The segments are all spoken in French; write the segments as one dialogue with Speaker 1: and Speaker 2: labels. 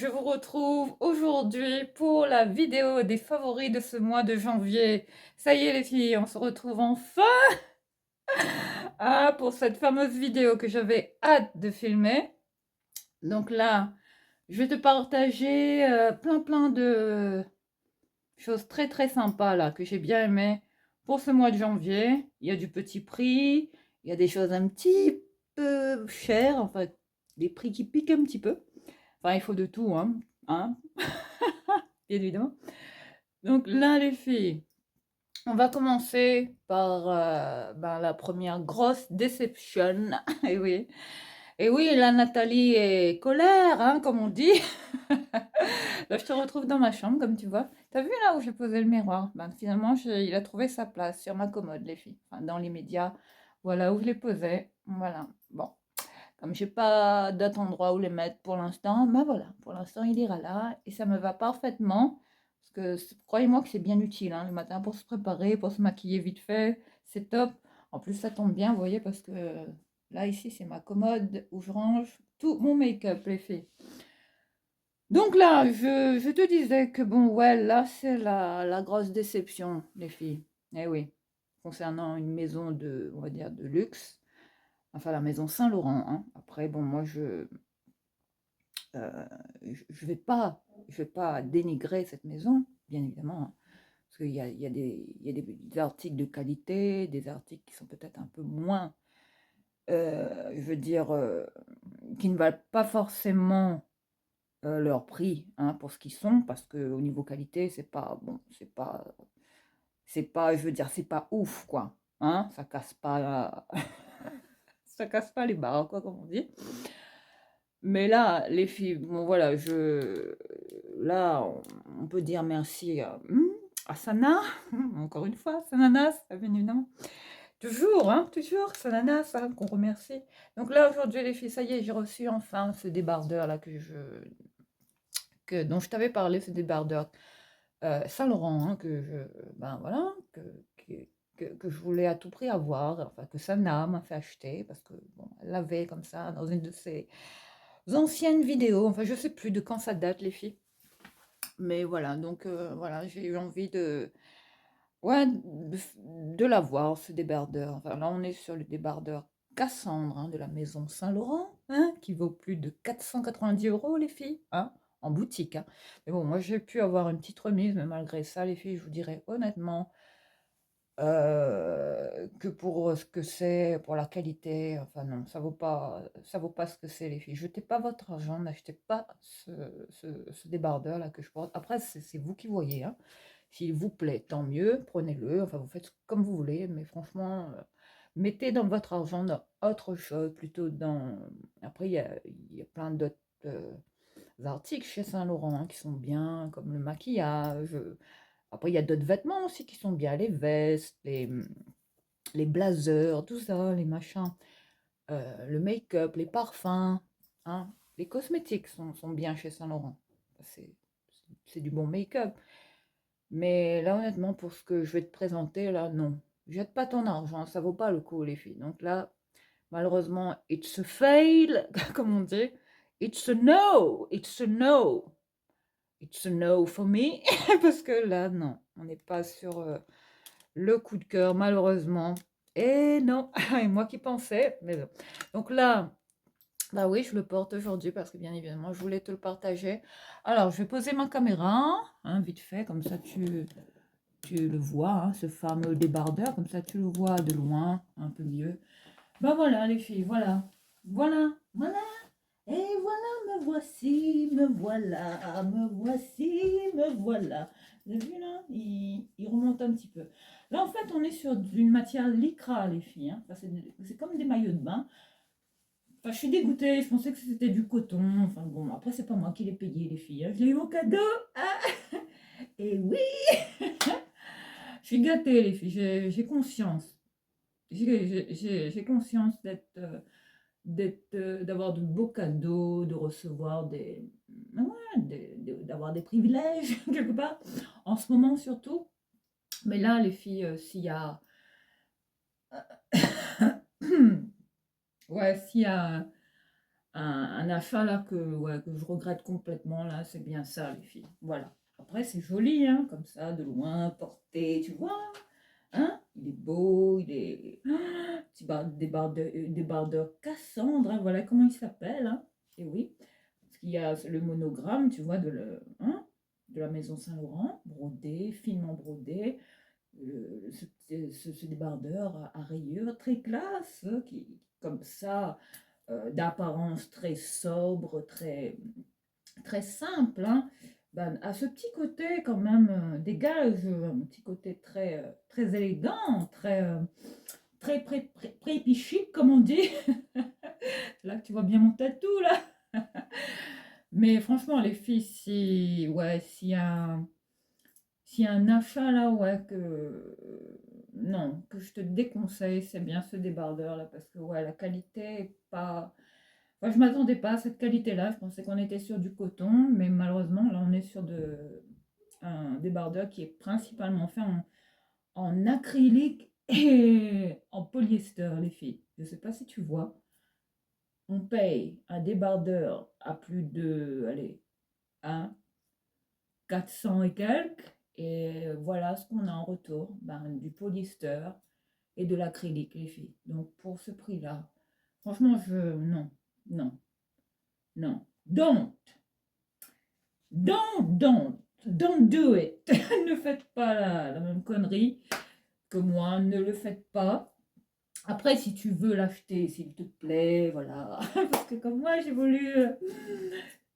Speaker 1: je vous retrouve aujourd'hui pour la vidéo des favoris de ce mois de janvier. Ça y est les filles, on se retrouve enfin pour cette fameuse vidéo que j'avais hâte de filmer. Donc là, je vais te partager plein de choses très sympas là que j'ai bien aimées pour ce mois de janvier. Il y a du petit prix, il y a des choses un petit peu chères, enfin des prix qui piquent un petit peu. Enfin, il faut de tout, hein, bien évidemment. Donc là, les filles, on va commencer par la première grosse déception. Et oui, et oui, la Nathalie est colère, hein, comme on dit. Là, je te retrouve dans ma chambre, comme tu vois. T'as vu là où j'ai posé le miroir? Ben, finalement, il a trouvé sa place sur ma commode, les filles. Enfin, dans les médias, voilà où je l'ai posé. Voilà. Bon, comme j'ai pas d'autre endroit où les mettre pour l'instant, ben voilà, pour l'instant, il ira là et ça me va parfaitement. Parce que croyez-moi que c'est bien utile, hein, le matin pour se préparer, pour se maquiller vite fait, c'est top. En plus, ça tombe bien, vous voyez, parce que là, ici, c'est ma commode où je range tout mon make-up, les filles. Donc là, je te disais que bon, ouais, là, c'est la grosse déception, les filles. Eh oui, concernant une maison de, on va dire, de luxe, enfin la maison Saint-Laurent, hein. Après, bon, moi, euh, je vais pas dénigrer cette maison, bien évidemment, hein, parce qu'il y a des articles de qualité, des articles qui sont peut-être un peu moins, je veux dire, qui ne valent pas forcément leur prix, hein, pour ce qu'ils sont, parce qu'au niveau qualité, c'est pas bon, c'est pas, je veux dire, c'est pas ouf, quoi. Hein, ça casse pas, ça casse pas les barres, quoi, comme on dit. Mais là, les filles, bon voilà, là, on peut dire merci à Sana, encore une fois, Sananas, bien évidemment. Toujours, hein, toujours, Sananas, hein, qu'on remercie. Donc là, aujourd'hui, les filles, ça y est, j'ai reçu enfin ce débardeur là dont je t'avais parlé, ce débardeur Saint-Laurent, hein, ben voilà, que je voulais à tout prix avoir, enfin que Sana m'a fait acheter, parce que bon, elle l'avait comme ça dans une de ses anciennes vidéos, enfin je sais plus de quand ça date les filles, mais voilà, donc voilà, j'ai eu envie ouais, de l'avoir, ce débardeur. Enfin là on est sur le débardeur Cassandre, hein, de la maison Saint-Laurent, hein, qui vaut plus de 490 € les filles, hein, en boutique, hein. Mais bon, moi j'ai pu avoir une petite remise, mais malgré ça les filles, je vous dirais honnêtement, que pour ce que c'est, pour la qualité, enfin non, ça vaut pas ce que c'est les filles. Jetez pas votre argent, n'achetez pas ce débardeur là que je porte. Après, c'est vous qui voyez, hein. S'il vous plaît, tant mieux, prenez-le, enfin vous faites comme vous voulez, mais franchement, mettez dans votre argent dans autre chose, plutôt dans... Après, il y a plein d'autres articles chez Saint-Laurent, hein, qui sont bien, comme le maquillage. Après, il y a d'autres vêtements aussi qui sont bien, les vestes, les blazers, tout ça, les machins, le make-up, les parfums, hein. Les cosmétiques sont bien chez Saint-Laurent. C'est c'est du bon make-up. Mais là, honnêtement, pour ce que je vais te présenter, là, non. Jette pas ton argent, ça vaut pas le coup, les filles. Donc là, malheureusement, it's a fail, comme on dit. It's a no, it's a no. It's a no for me, parce que là, non, on n'est pas sur le coup de cœur, malheureusement. Et non, et moi qui pensais, mais bon. Donc là, bah oui, je le porte aujourd'hui parce que bien évidemment, je voulais te le partager. Alors, je vais poser ma caméra, hein, vite fait, comme ça tu le vois, hein, ce fameux débardeur, comme ça tu le vois de loin, un peu mieux. Ben voilà, les filles, voilà. Voilà. Et voilà, me voilà, me voici, me voilà. Vous avez vu là, il remonte un petit peu. Là, en fait, on est sur une matière lycra, les filles, hein. Enfin, c'est comme des maillots de bain. Enfin, je suis dégoûtée, je pensais que c'était du coton. Enfin bon, après, c'est pas moi qui l'ai payé, les filles, hein. Je l'ai eu au cadeau. Ah, et oui, je suis gâtée, les filles, j'ai conscience. J'ai conscience d'avoir de beaux cadeaux, de recevoir ouais, d'avoir des privilèges, quelque part, en ce moment surtout. Mais là, les filles, s'il y a... ouais, s'il y a un achat là ouais, que je regrette complètement, là, c'est bien ça, les filles. Voilà. Après, c'est joli, hein, comme ça, de loin, porté, tu vois. Hein? Il est beau, il est. Ah, débardeur Cassandre, hein, voilà comment il s'appelle. Hein. Et oui, parce qu'il y a le monogramme, tu vois, hein, de la maison Saint-Laurent, brodé, finement brodé. Ce débardeur à rayures très classe, qui, comme ça, d'apparence très sobre, très simple, hein, ben, à ce petit côté quand même, dégage un petit côté très élégant, très chic, comme on dit. Là, tu vois bien mon tatou, là. Mais franchement, les filles, si, ouais, s'il y a un achat là, ouais, non, que je te déconseille, c'est bien ce débardeur là, parce que ouais, la qualité est pas. Enfin, je m'attendais pas à cette qualité-là. Je pensais qu'on était sur du coton, mais malheureusement, là, on est sur un débardeur qui est principalement fait en acrylique et en polyester, les filles. Je sais pas si tu vois. On paye un débardeur à plus de, allez, hein, 400 et quelques. Et voilà ce qu'on a en retour. Ben, du polyester et de l'acrylique, les filles. Donc, pour ce prix-là, franchement, non, non, non. Don't do it. Ne faites pas la même connerie que moi. Ne le faites pas. Après, si tu veux l'acheter, s'il te plaît, voilà. Parce que comme moi,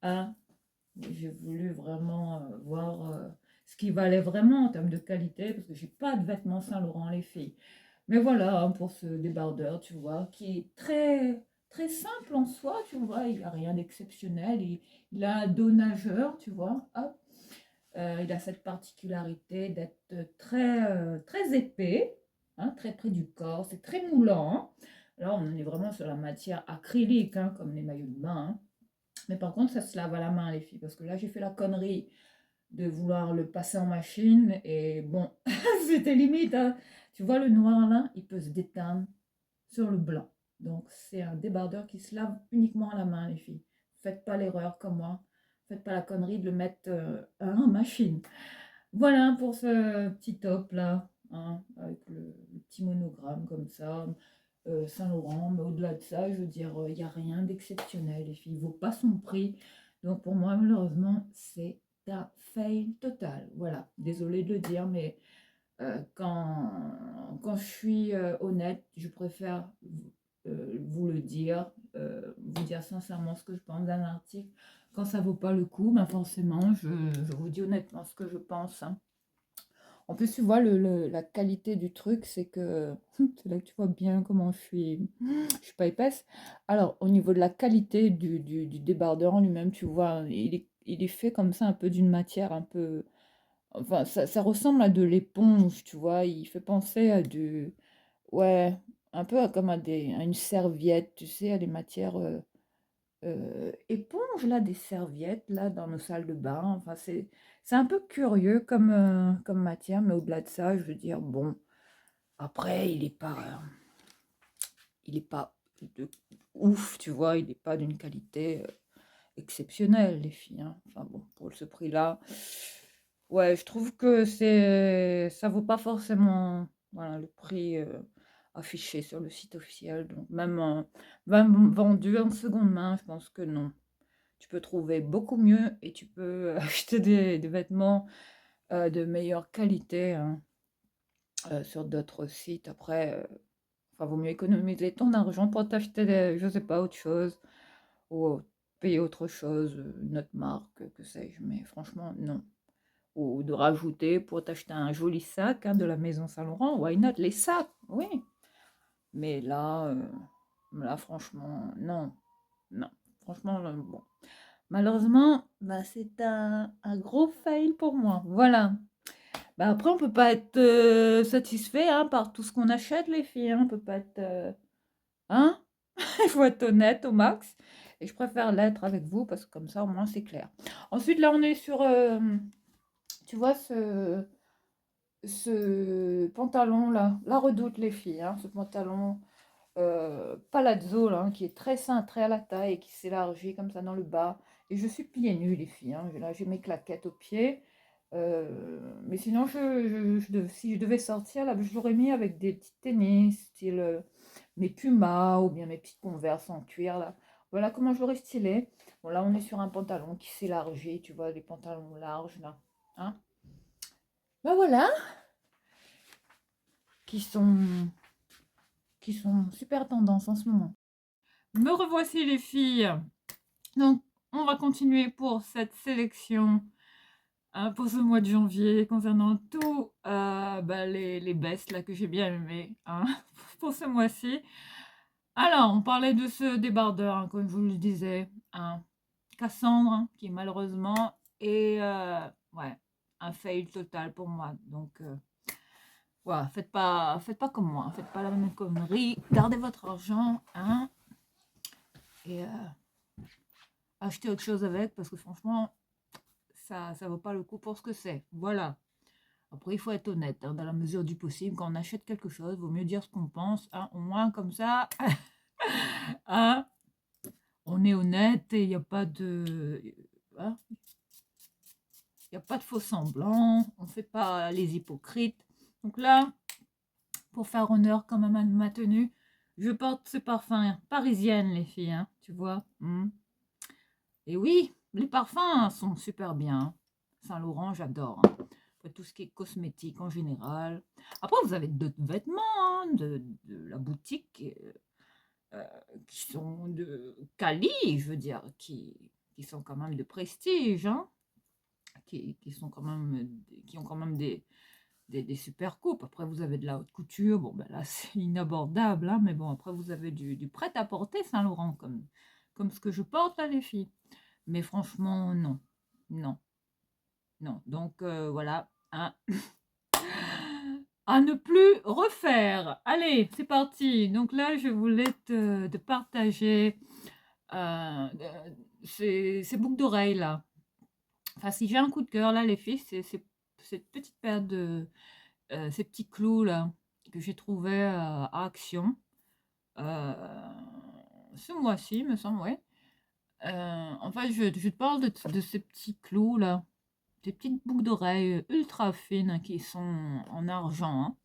Speaker 1: hein, j'ai voulu vraiment voir ce qui valait vraiment en termes de qualité, parce que j'ai pas de vêtements Saint-Laurent, les filles. Mais voilà, hein, pour ce débardeur, tu vois, qui est très simple en soi, tu vois, il n'y a rien d'exceptionnel. Il a un dos nageur, tu vois, hop. Il a cette particularité d'être très épais, hein, très près du corps, c'est très moulant. Là, on est vraiment sur la matière acrylique, hein, comme les maillots de bain. Hein. Mais par contre, ça se lave à la main, les filles, parce que là, j'ai fait la connerie de vouloir le passer en machine. Et bon, c'était limite. Hein. Tu vois, le noir, là, il peut se déteindre sur le blanc. Donc, c'est un débardeur qui se lave uniquement à la main, les filles. Faites pas l'erreur comme moi. Faites pas la connerie de le mettre en machine. Voilà pour ce petit top là, hein, avec le petit monogramme comme ça, Saint-Laurent. Mais au-delà de ça, je veux dire, il n'y a rien d'exceptionnel. Les filles, il vaut pas son prix. Donc pour moi, malheureusement, c'est un fail total. Voilà, désolée de le dire, mais quand je suis honnête, je préfère vous le dire, vous dire sincèrement ce que je pense d'un article. Quand ça vaut pas le coup, ben forcément, je vous dis honnêtement ce que je pense. Hein. En plus, tu vois, la qualité du truc, c'est que c'est là que tu vois bien comment je suis pas épaisse. Alors, au niveau de la qualité du débardeur en lui-même, tu vois, il est fait comme ça, un peu d'une matière un peu. Enfin, ça ressemble à de l'éponge, tu vois. Il fait penser à du. Ouais, un peu comme à une serviette, tu sais, à des matières éponges, là, des serviettes, là, dans nos salles de bain. Enfin, c'est un peu curieux comme matière, mais au-delà de ça, je veux dire, bon, après, il est pas de ouf, tu vois, il n'est pas d'une qualité exceptionnelle, les filles. Hein. Enfin, bon, pour ce prix-là, ouais, je trouve que ça vaut pas forcément, voilà, le prix affiché sur le site officiel. Donc, même vendu en seconde main, je pense que non. Tu peux trouver beaucoup mieux et tu peux acheter des vêtements de meilleure qualité hein, sur d'autres sites. Après, enfin, vaut mieux économiser ton argent pour t'acheter, je sais pas, autre chose ou payer autre chose, une autre marque, que sais-je. Mais franchement, non. Ou de rajouter pour t'acheter un joli sac hein, de la maison Saint-Laurent. Why not? Les sacs, oui. Mais là franchement, non. Non. Franchement, bon. Malheureusement, bah, c'est un gros fail pour moi. Voilà. Bah, après, on peut pas être satisfait hein, par tout ce qu'on achète, les filles. Hein. On peut pas être. Hein? Il faut être honnête au max. Et je préfère l'être avec vous parce que comme ça, au moins, c'est clair. Ensuite, là, on est sur. Tu vois, ce pantalon-là. La redoute, les filles. Hein, ce pantalon. palazzo, là, hein, qui est très cintré à la taille et qui s'élargit comme ça dans le bas. Et je suis pieds nus, les filles, hein. Là, j'ai mes claquettes aux pieds. Mais sinon, si je devais sortir, là, je l'aurais mis avec des petits tennis, style mes Pumas ou bien mes petites Converse en cuir, là. Voilà comment je l'aurais stylé. Bon, là, on est sur un pantalon qui s'élargit, tu vois, les pantalons larges, là. Hein? Ben voilà, qui sont, qui sont super tendance en ce moment. Me revoici, les filles. Donc, on va continuer pour cette sélection pour ce mois de janvier concernant tous les bests là, que j'ai bien aimés hein, pour ce mois-ci. Alors, on parlait de ce débardeur, hein, comme je vous le disais, hein, Cassandre, hein, qui malheureusement est ouais, un fail total pour moi. Donc, voilà, faites pas comme moi, faites pas la même connerie, gardez votre argent hein, et achetez autre chose avec parce que franchement, ça vaut pas le coup pour ce que c'est. Voilà. Après, il faut être honnête, hein, dans la mesure du possible. Quand on achète quelque chose, il vaut mieux dire ce qu'on pense. Hein, au moins, comme ça, hein, on est honnête et il n'y a pas de... hein, il n'y a pas de faux semblants. On ne fait pas les hypocrites. Donc là, pour faire honneur quand même à ma tenue, je porte ce parfum parisienne, les filles. Hein, tu vois Et oui, les parfums sont super bien. Saint-Laurent, j'adore. Hein. Après, tout ce qui est cosmétique en général. Après, vous avez d'autres vêtements hein, de la boutique qui sont de quali, je veux dire, qui sont quand même de prestige, hein, qui sont quand même, qui ont quand même des super coupes. Après, vous avez de la haute couture. Bon, ben là, c'est inabordable, hein, mais bon, après, vous avez du prêt-à-porter Saint-Laurent, comme ce que je porte là, les filles. Mais franchement, non. Non. Non. Donc, voilà. Hein. À ne plus refaire. Allez, c'est parti. Donc là, je voulais te partager ces boucles d'oreilles là. Enfin, si j'ai un coup de cœur là, les filles, c'est cette petite paire de ces petits clous là que j'ai trouvé à Action euh, ce mois-ci, me semble, ouais. Enfin, je te parle de ces petits clous là, ces petites boucles d'oreilles ultra fines hein, qui sont en argent. Hein.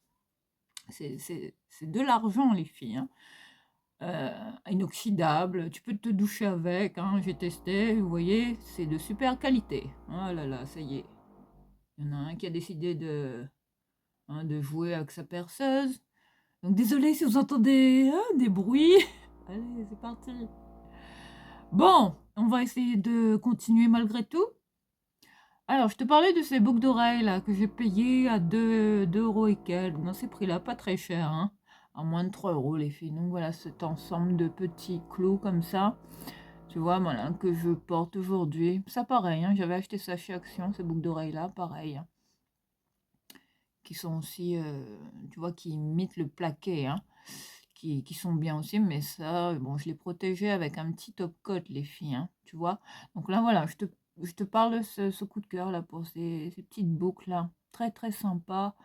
Speaker 1: C'est de l'argent, les filles. Hein. Inoxydable, tu peux te doucher avec. Hein, j'ai testé, vous voyez, c'est de super qualité. Oh là là, ça y est. Il y en a un qui a décidé de jouer avec sa perceuse. Donc désolé si vous entendez des bruits. Allez, c'est parti. Bon, on va essayer de continuer malgré tout. Alors, je te parlais de ces boucles d'oreilles là que j'ai payées à 2 euros et quelques. Dans ces prix-là, pas très cher, hein. À moins de 3 euros les filles. Donc voilà, cet ensemble de petits clous comme ça. Tu vois, voilà, que je porte aujourd'hui. Ça pareil, hein, j'avais acheté ça chez Action, ces boucles d'oreilles là, pareil. Hein, qui sont aussi, tu vois, qui imitent le plaqué, hein. Qui sont bien aussi, mais ça, bon, je les protégeais avec un petit top coat, les filles, hein, tu vois. Donc là, voilà, je te parle de ce coup de cœur là pour ces petites boucles là, très très sympas,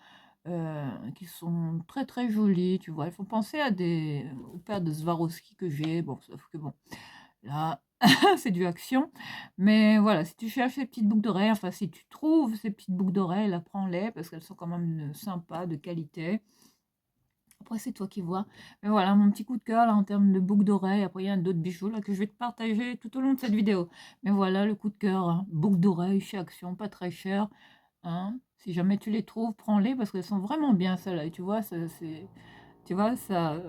Speaker 1: qui sont très très jolies, tu vois. Il faut penser aux paires de Swarovski que j'ai, bon, sauf que bon, là, c'est du Action. Mais voilà, si tu cherches ces petites boucles d'oreilles, enfin, si tu trouves ces petites boucles d'oreilles, là, prends-les parce qu'elles sont quand même sympas, de qualité. Après, c'est toi qui vois. Mais voilà, mon petit coup de cœur là en termes de boucles d'oreilles. Après, il y a d'autres bijoux là que je vais te partager tout au long de cette vidéo. Mais voilà, le coup de cœur, hein. Boucles d'oreilles chez Action, pas très cher. Hein. Si jamais tu les trouves, prends-les parce qu'elles sont vraiment bien celles-là. Et tu vois, tu vois, ça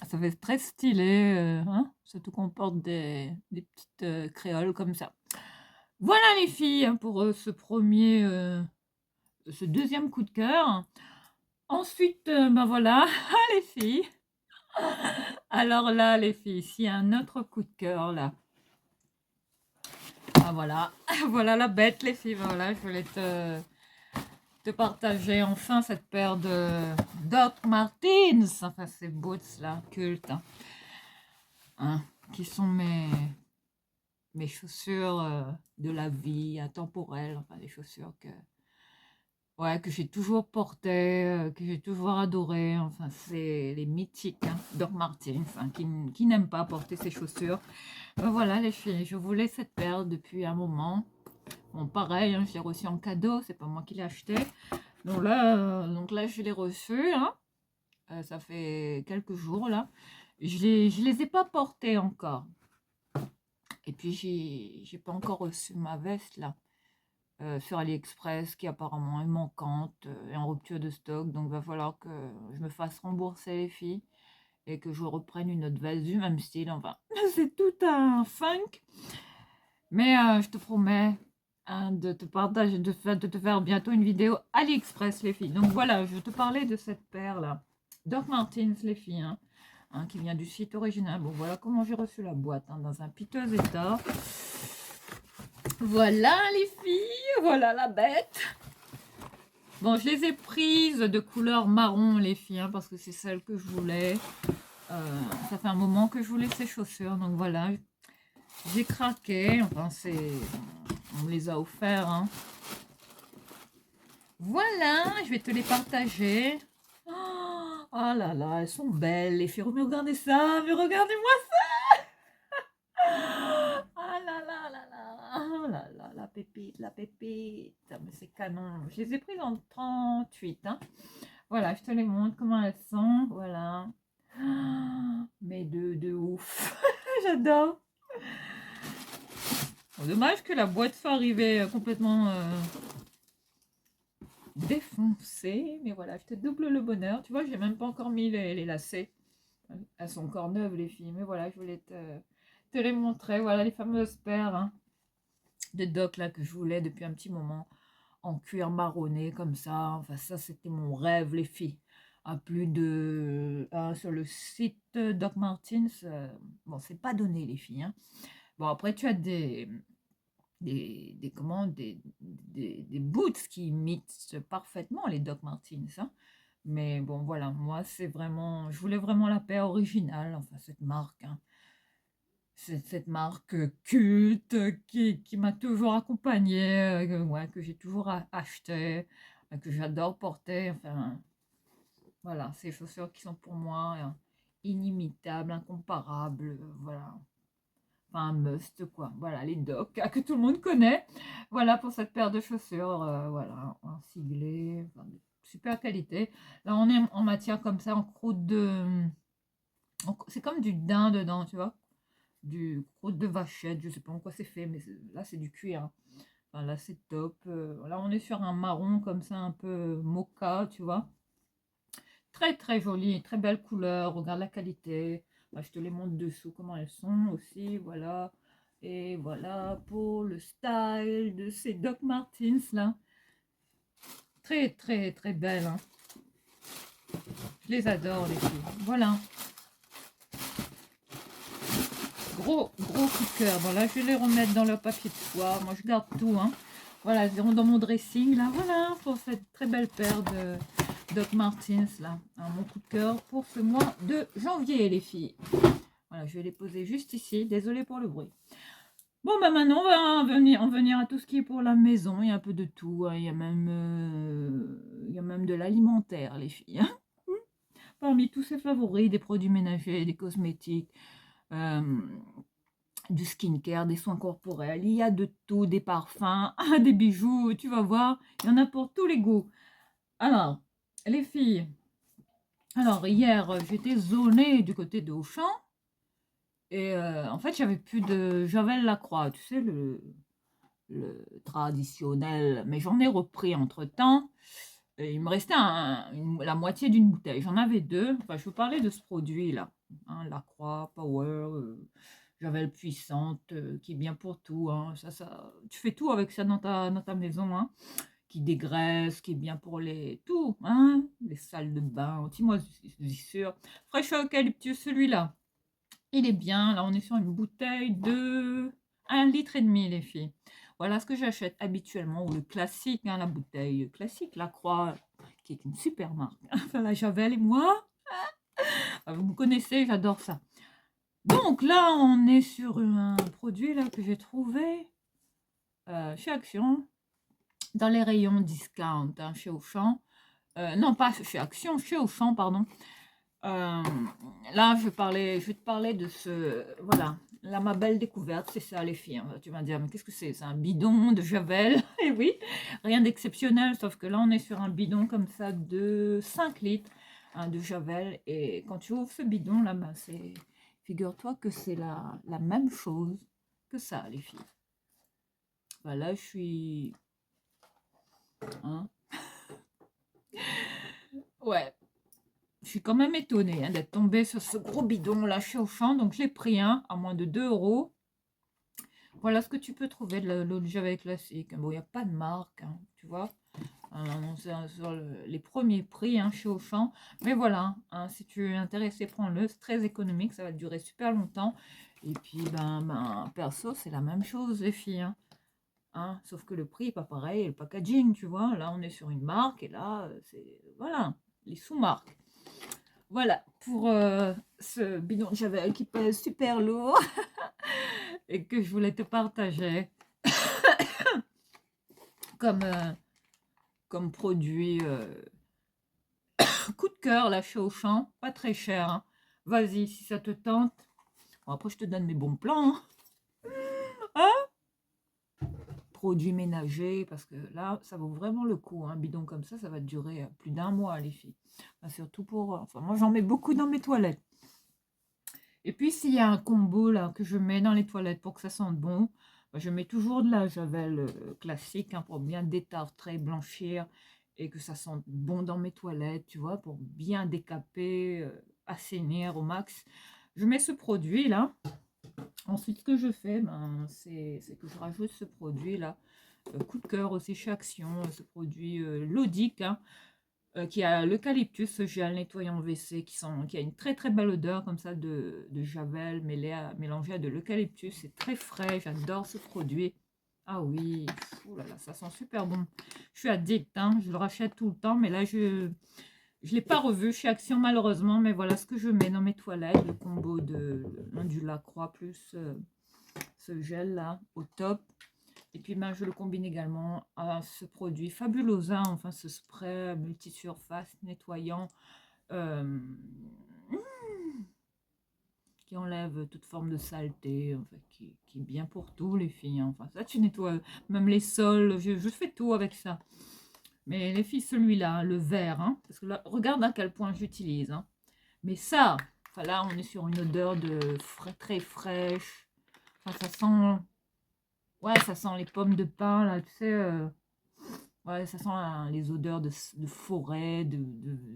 Speaker 1: fait très stylé. Hein. Surtout qu'on porte des petites créoles comme ça. Voilà les filles hein, pour ce deuxième coup de cœur. Ensuite, ben voilà, les filles. Alors là, les filles, s'il y a un autre coup de cœur là. Ah voilà, voilà la bête, les filles. Voilà, je voulais te partager enfin cette paire de Doc Martens. Enfin, ces boots là, cultes. Hein, qui sont mes chaussures de la vie intemporelle. Enfin, des chaussures Ouais, que j'ai toujours porté, que j'ai toujours adoré. Enfin, c'est les mythiques, hein, Doc Martens, hein, qui n'aiment pas porter ces chaussures. Voilà, les filles, je voulais cette paire depuis un moment. Bon, pareil, hein, je l'ai reçue en cadeau, c'est pas moi qui l'ai acheté. Donc là, je l'ai reçue, hein. Ça fait quelques jours, là. Je les ai pas portées encore. Et puis, j'ai pas encore reçu ma veste, là. Sur AliExpress qui apparemment est manquante et en rupture de stock. Donc, il va falloir que je me fasse rembourser les filles et que je reprenne une autre veste du même style. Enfin, c'est tout un funk. Mais je te promets hein, de te partager, de te faire bientôt une vidéo AliExpress, les filles. Donc voilà, je te parlais de cette paire-là. Doc Martens, les filles, hein, qui vient du site original. Bon, voilà comment j'ai reçu la boîte, hein, dans un piteux état. Voilà les filles, voilà la bête. Bon, je les ai prises de couleur marron, les filles, hein, parce que c'est celle que je voulais. Ça fait un moment que je voulais ces chaussures, donc voilà. J'ai craqué, enfin on me les a offerts. Hein. Voilà, je vais te les partager. Oh là là, elles sont belles, les filles. Mais regardez ça, mais regardez-moi ça. Ah là là là là. Oh là là, la pépite, la pépite. Ah, mais c'est canon. Je les ai prises en 38. Hein. Voilà, je te les montre comment elles sont. Voilà. Mais de ouf. J'adore. Bon, dommage que la boîte soit arrivée complètement défoncée. Mais voilà, je te double le bonheur. Tu vois, j'ai même pas encore mis les lacets. Elles sont encore neuves, les filles. Mais voilà, je voulais te les montrer. Voilà, les fameuses paires hein, de Doc là, que je voulais depuis un petit moment. En cuir marronné, comme ça. Enfin, ça, c'était mon rêve, les filles. À plus de... sur le site Doc Martens, bon, c'est pas donné, les filles. Hein. Bon, après, tu as comment, des boots qui imitent parfaitement les Doc Martens. Hein. Mais bon, voilà, moi, c'est vraiment... Je voulais vraiment la paire originale, enfin, cette marque. Hein. C'est cette marque culte qui m'a toujours accompagnée, ouais, que j'ai toujours acheté, que j'adore porter. Enfin, voilà, ces chaussures qui sont pour moi inimitables, incomparables. Voilà, enfin, un must, quoi. Voilà, les Docs, que tout le monde connaît. Voilà pour cette paire de chaussures, voilà, en siglé, enfin, de super qualité. Là, on est en matière comme ça, en croûte de... C'est comme du daim dedans, tu vois du croûte de vachette, je sais pas en quoi c'est fait, mais là c'est du cuir. Hein. Enfin, là c'est top. Là on est sur un marron comme ça, un peu mocha, tu vois. Très très joli, très belle couleur. Regarde la qualité. Bah, je te les montre dessous comment elles sont aussi, voilà. Et voilà pour le style de ces Doc Martens là. Très très très belles. Hein. Je les adore les filles. Voilà. Gros coup de cœur. Bon là je vais les remettre dans le papier de soie. Moi je garde tout. Hein. Voilà, dans mon dressing là. Voilà pour cette très belle paire de Doc Martens là. Alors, mon coup de cœur pour ce mois de janvier les filles. Voilà, je vais les poser juste ici. Désolée pour le bruit. Bon bah maintenant on va en venir à tout ce qui est pour la maison. Il y a un peu de tout. Hein. Il y a même de l'alimentaire les filles. Hein. Parmi tous ces favoris, des produits ménagers, des cosmétiques. Du skincare, des soins corporels, il y a de tout, des parfums, des bijoux, tu vas voir, il y en a pour tous les goûts. Alors, les filles, alors hier, j'étais zonée du côté de Auchan, et en fait, j'avais plus de Javel Lacroix, tu sais, le traditionnel, mais j'en ai repris entre-temps, et il me restait la moitié d'une bouteille, j'en avais deux, enfin, je veux parler de ce produit-là, hein, Lacroix, Power, Javel puissante, qui est bien pour tout. Hein. Tu fais tout avec ça dans ta maison. Hein. Qui dégraisse, qui est bien pour tout. Hein. Les salles de bain, anti-moisissure. Fraîcheur eucalyptus, celui-là. Il est bien. Là, on est sur une bouteille de 1,5 litre, les filles. Voilà ce que j'achète habituellement. Ou le classique, hein, la bouteille classique, la Croix, qui est une super marque. Enfin, la Javel et moi. Vous me connaissez, j'adore ça. Donc là, on est sur un produit là, que j'ai trouvé chez Action. dans les rayons discount, hein, chez Auchan. Non, pas chez Action, chez Auchan, pardon. Là, je vais te parler de ce... Voilà, là, ma belle découverte, c'est ça, les filles, hein. Tu vas me dire, mais qu'est-ce que c'est? C'est un bidon de Javel. Et oui, rien d'exceptionnel, sauf que là, on est sur un bidon comme ça de 5 litres, hein, de Javel. Et quand tu ouvres ce bidon, là, ben, c'est... Figure-toi que c'est la même chose que ça, les filles. Voilà, je suis... Hein, ouais, je suis quand même étonnée, hein, d'être tombée sur ce gros bidon là chez Auchan. Donc, je l'ai pris, hein, à moins de 2 euros. Voilà ce que tu peux trouver de l'eau de Javel classique. Bon, il n'y a pas de marque, hein, tu vois. Alors, on est sur les premiers prix, hein, chez Auchan. Mais voilà, hein, si tu es intéressé, prends-le. C'est très économique, ça va durer super longtemps. Et puis, perso, c'est la même chose, les filles, hein. Hein, sauf que le prix n'est pas pareil, et le packaging, tu vois. Là, on est sur une marque, et là, c'est... Voilà, les sous-marques. Voilà, pour ce bidon de Javel qui pèse super lourd et que je voulais te partager comme, comme produit coup de cœur là chez Auchan, pas très cher, hein. Vas-y, si ça te tente. Bon, après, je te donne mes bons plans, hein. Hein, produits ménagers, parce que là, ça vaut vraiment le coup. Un bidon comme ça va durer plus d'un mois, les filles. Enfin, surtout pour... Enfin, moi, j'en mets beaucoup dans mes toilettes. Et puis, s'il y a un combo là que je mets dans les toilettes pour que ça sente bon, je mets toujours de la Javel classique, hein, pour bien détartrer, blanchir et que ça sente bon dans mes toilettes, tu vois, pour bien décaper, assainir au max. Je mets ce produit là. Ensuite, ce que je fais, c'est que je rajoute ce produit là. Coup de cœur aussi chez Action, ce produit Lodic, hein, qui a l'eucalyptus, ce gel nettoyant WC qui a une très très belle odeur comme ça de Javel mélangé à de l'eucalyptus. C'est très frais, j'adore ce produit. Ah oui, ouh là là, ça sent super bon. Je suis addict, hein, je le rachète tout le temps, mais là je ne l'ai pas revu chez Action malheureusement, mais voilà ce que je mets dans mes toilettes, le combo du Lacroix plus ce gel là au top. Et puis je le combine également à ce produit Fabulosa, enfin ce spray multisurface nettoyant euh, qui enlève toute forme de saleté, enfin, qui est bien pour tout les filles, hein. Enfin ça tu nettoies même les sols, je fais tout avec ça. Mais les filles, celui-là, le vert, hein, parce que là, regarde à quel point j'utilise, hein. Mais ça, enfin là on est sur une odeur de très fraîche, enfin, ça sent... Ouais, ça sent les pommes de pin, là, tu sais. Ouais, ça sent les odeurs de forêt, de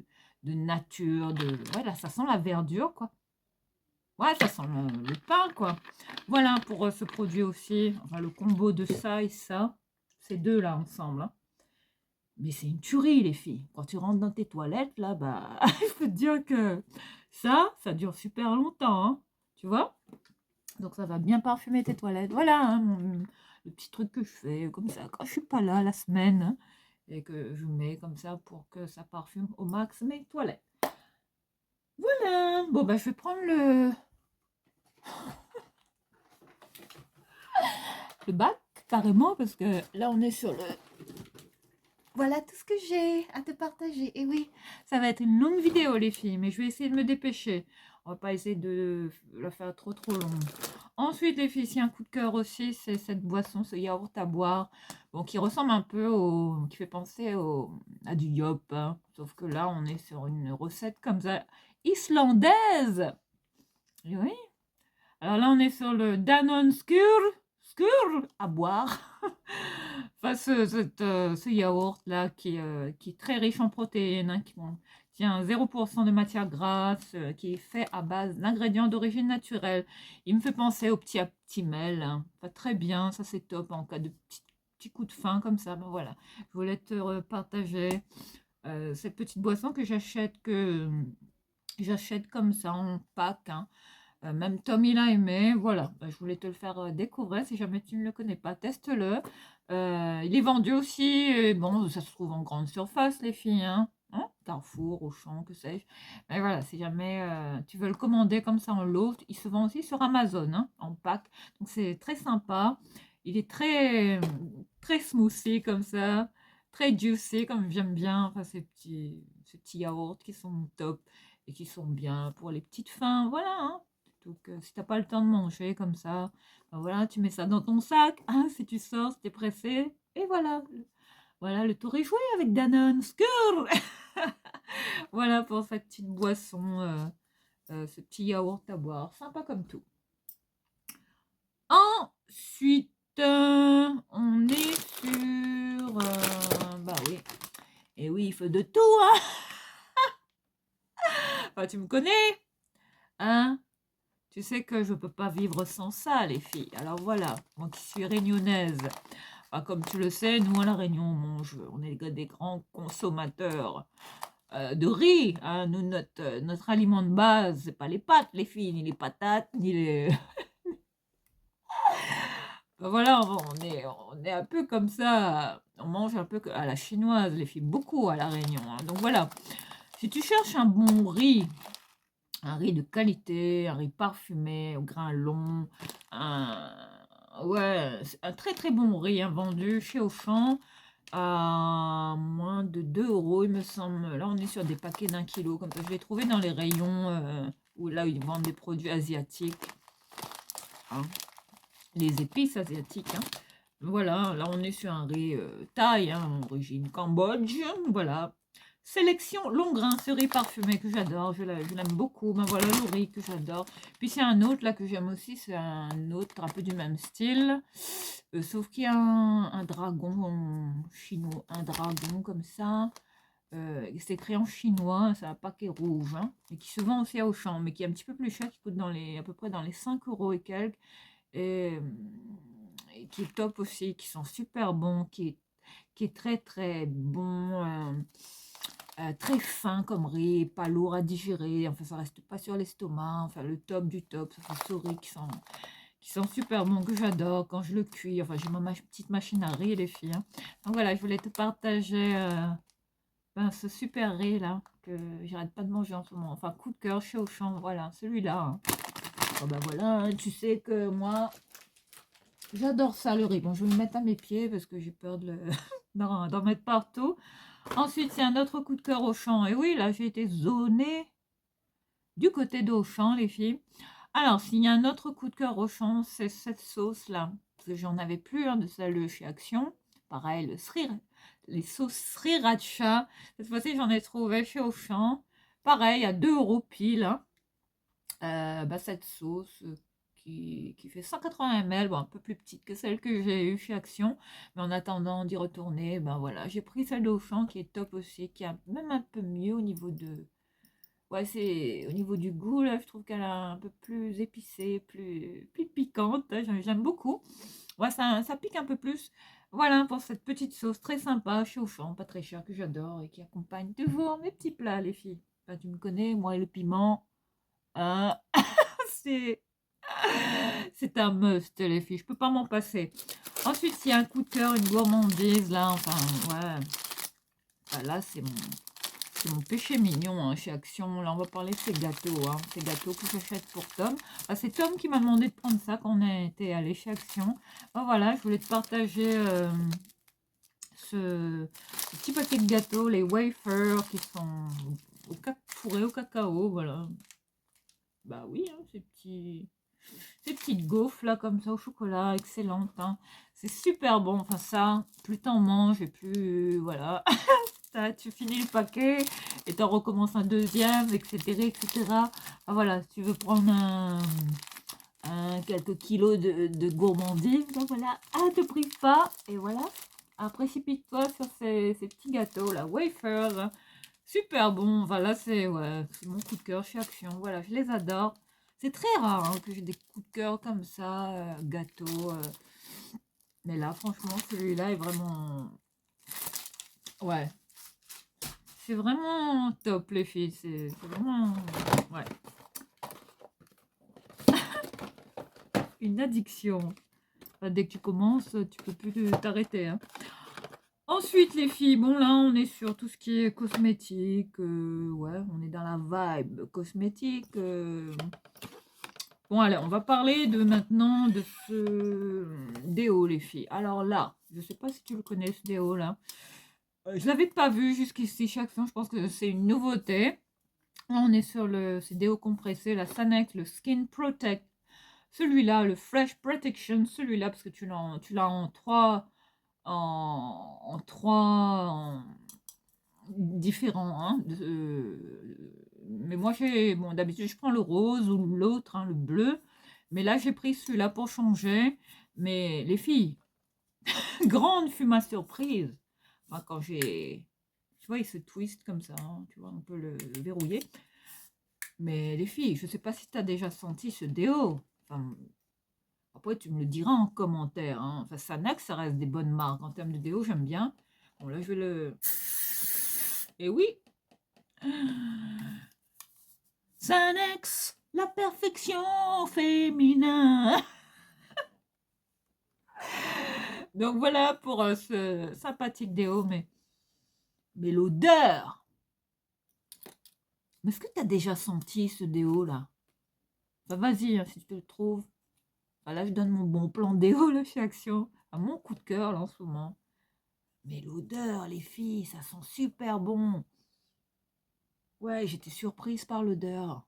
Speaker 1: nature, Ouais, là, ça sent la verdure, quoi. Ouais, ça sent le pain, quoi. Voilà, pour ce produit aussi. Enfin, le combo de ça et ça. Ces deux-là, ensemble, hein. Mais c'est une tuerie, les filles. Quand tu rentres dans tes toilettes, là, il faut te dire que ça dure super longtemps, hein. Tu vois? Donc ça va bien parfumer tes toilettes. Voilà, hein, le petit truc que je fais comme ça quand je suis pas là la semaine, hein, et que je mets comme ça pour que ça parfume au max mes toilettes. Voilà. Bon, je vais prendre le bac carrément parce que là on est sur le... Voilà tout ce que j'ai à te partager. Et oui, ça va être une longue vidéo les filles, mais je vais essayer de me dépêcher. On va pas essayer de la faire trop longue. Ensuite, les filles, si un coup de cœur aussi, c'est cette boisson, ce yaourt à boire, bon, qui ressemble un peu qui fait penser à du yop, hein. Sauf que là, on est sur une recette comme ça, islandaise. Et oui. Alors là, on est sur le Danone Skur à boire. Enfin, ce yaourt-là qui est très riche en protéines, hein, qui contient 0% de matière grasse, qui est fait à base d'ingrédients d'origine naturelle. Il me fait penser au petit Actimel, hein. Enfin, très bien, ça c'est top en cas de petit coup de faim comme ça. Voilà, je voulais te partager cette petite boisson que j'achète comme ça en pack, hein. Même Tom, il a aimé. Voilà, je voulais te le faire découvrir. Si jamais tu ne le connais pas, teste-le. Il est vendu aussi. Et bon, ça se trouve en grande surface, les filles, hein. Hein, Carrefour, Auchan, que sais-je. Mais voilà, si jamais tu veux le commander comme ça en lot, il se vend aussi sur Amazon, hein, en pack. Donc c'est très sympa. Il est très, très smoothie comme ça, très juicy comme j'aime bien. Enfin, ces petits yaourts qui sont top et qui sont bien pour les petites fins. Voilà, hein. Donc, si t'as pas le temps de manger comme ça, ben voilà, tu mets ça dans ton sac, hein, si tu sors, si t'es pressé. Et voilà, voilà, le tour est joué avec Danone. Skrrr. Voilà pour cette petite boisson, ce petit yaourt à boire, sympa comme tout. Ensuite, on est sur... bah oui, et oui, il faut de tout, hein. Enfin, tu me connais, hein. Tu sais que je peux pas vivre sans ça, les filles. Alors voilà, moi qui suis réunionnaise, enfin, comme tu le sais, nous à La Réunion, on est des grands consommateurs de riz, hein. Nous, notre aliment de base, c'est pas les pâtes, les filles, ni les patates, ni les... Ben voilà, on est un peu comme ça, on mange un peu à la chinoise, les filles, beaucoup à La Réunion, hein. Donc voilà, si tu cherches un riz de qualité, un riz parfumé, au grain long, un, ouais, c'est un très très bon riz, hein, vendu chez Auchan à moins de 2 euros, il me semble. Là, on est sur des paquets d'1 kilo, comme ça. Je l'ai trouvé dans les rayons où là, ils vendent des produits asiatiques, hein, les épices asiatiques, hein. Voilà, là, on est sur un riz thaï, hein, origine Cambodge. Voilà. Sélection long grain, ce riz parfumé que j'adore, je l'aime beaucoup. Ben voilà le riz que j'adore. Puis c'est un autre là que j'aime aussi, c'est un autre un peu du même style. Sauf qu'il y a un dragon chinois, un dragon comme ça. C'est écrit en chinois, c'est un paquet rouge, hein, et qui se vend aussi à Auchan, mais qui est un petit peu plus cher, qui coûte à peu près dans les 5 euros et quelques. Et, et qui est top aussi, qui sont super bons, qui est très très bon, très fin comme riz, pas lourd à digérer, enfin ça reste pas sur l'estomac, enfin le top du top, ça fait ce riz qui sont super bons, que j'adore quand je le cuis, enfin j'ai ma petite machine à riz les filles, hein. Donc voilà, je voulais te partager ben, ce super riz là, que j'arrête pas de manger en ce moment, enfin coup de cœur chez Auchan, voilà, celui-là, hein. Oh, ben voilà, hein, tu sais que moi, j'adore ça le riz. Bon, je vais me mettre à mes pieds parce que j'ai peur d'en mettre partout. Ensuite, c'est un autre coup de cœur Auchan. Et oui, là, j'ai été zonée du côté d'Auchan, les filles. Alors, s'il y a un autre coup de cœur Auchan, c'est cette sauce-là. Parce que j'en avais plus, hein, de celle chez Action. Pareil, les sauces sriracha. Cette fois-ci, j'en ai trouvé chez Auchan. Pareil, à 2 euros pile, hein. Bah, cette sauce qui fait 180 ml, bon, un peu plus petite que celle que j'ai eue chez Action, mais en attendant d'y retourner, ben voilà, j'ai pris celle d'Auchan qui est top aussi, qui est même un peu mieux au niveau de... Ouais, c'est au niveau du goût, là, je trouve qu'elle est un peu plus épicée, plus piquante, hein, j'aime beaucoup. Ouais, ça pique un peu plus. Voilà pour cette petite sauce très sympa chez Auchan, pas très chère, que j'adore et qui accompagne toujours mes petits plats, les filles. Enfin, tu me connais, moi et le piment. Hein. C'est c'est un must, les filles. Je peux pas m'en passer. Ensuite, il y a un coup de cœur, une gourmandise, là. Enfin, ouais. Bah, là, c'est mon péché mignon, hein, chez Action. Là, on va parler de ces gâteaux, hein. Ces gâteaux que j'achète pour Tom. Bah, c'est Tom qui m'a demandé de prendre ça quand on a été allé chez Action. Bah, voilà, je voulais te partager ce petit paquet de gâteaux, les wafers qui sont fourrés au cacao. Voilà. Bah oui, hein, ces petites gaufres là comme ça au chocolat, excellentes, hein. C'est super bon. Enfin ça, plus t'en manges et plus voilà. Ça, tu finis le paquet et t'en recommences un deuxième, etc., etc. Ah, voilà, si tu veux prendre quelques kilos de gourmandise, donc voilà, ah, te prive pas. Et voilà, ah, précipite-toi sur ces petits gâteaux là, wafers, hein. Super bon. Voilà, c'est mon coup de cœur chez Action. Voilà, je les adore. C'est très rare, hein, que j'ai des coups de cœur comme ça, gâteau. Mais là, franchement, celui-là est vraiment... Ouais, c'est vraiment top, les filles. C'est vraiment... Ouais, une addiction. Enfin, dès que tu commences, tu peux plus t'arrêter, hein. Ensuite, les filles, bon là, on est sur tout ce qui est cosmétique. Ouais, on est dans la vibe cosmétique. Bon, allez, on va parler de maintenant de ce déo, les filles. Alors là, je sais pas si tu le connais, ce déo là. Je l'avais pas vu jusqu'ici, chaque fois. Je pense que c'est une nouveauté. Là, on est sur le c'est déo compressé, la Sanex, le Skin Protect. Celui-là, le Fresh Protection, celui-là, parce que tu l'as en trois, en trois différents. Hein, mais moi, bon, d'habitude, je prends le rose ou l'autre, hein, le bleu. Mais là, j'ai pris celui-là pour changer. Mais les filles, grande fut ma surprise. Enfin, quand j'ai... Tu vois, il se twist comme ça. Hein, tu vois, on peut le verrouiller. Mais les filles, je ne sais pas si tu as déjà senti ce déo. Enfin, après, tu me le diras en commentaire. Hein. Enfin, Sanax, ça reste des bonnes marques. En termes de déo, j'aime bien. Bon, là, je vais le... Et oui, Sanex, la perfection féminin. Donc voilà pour ce sympathique déo, mais l'odeur. Mais est-ce que tu as déjà senti ce déo là? Bah, vas-y, hein, si tu le trouves. Bah, là, je donne mon bon plan déo là, chez Action. À mon coup de cœur là en ce moment. Mais l'odeur, les filles, ça sent super bon. Ouais, j'étais surprise par l'odeur.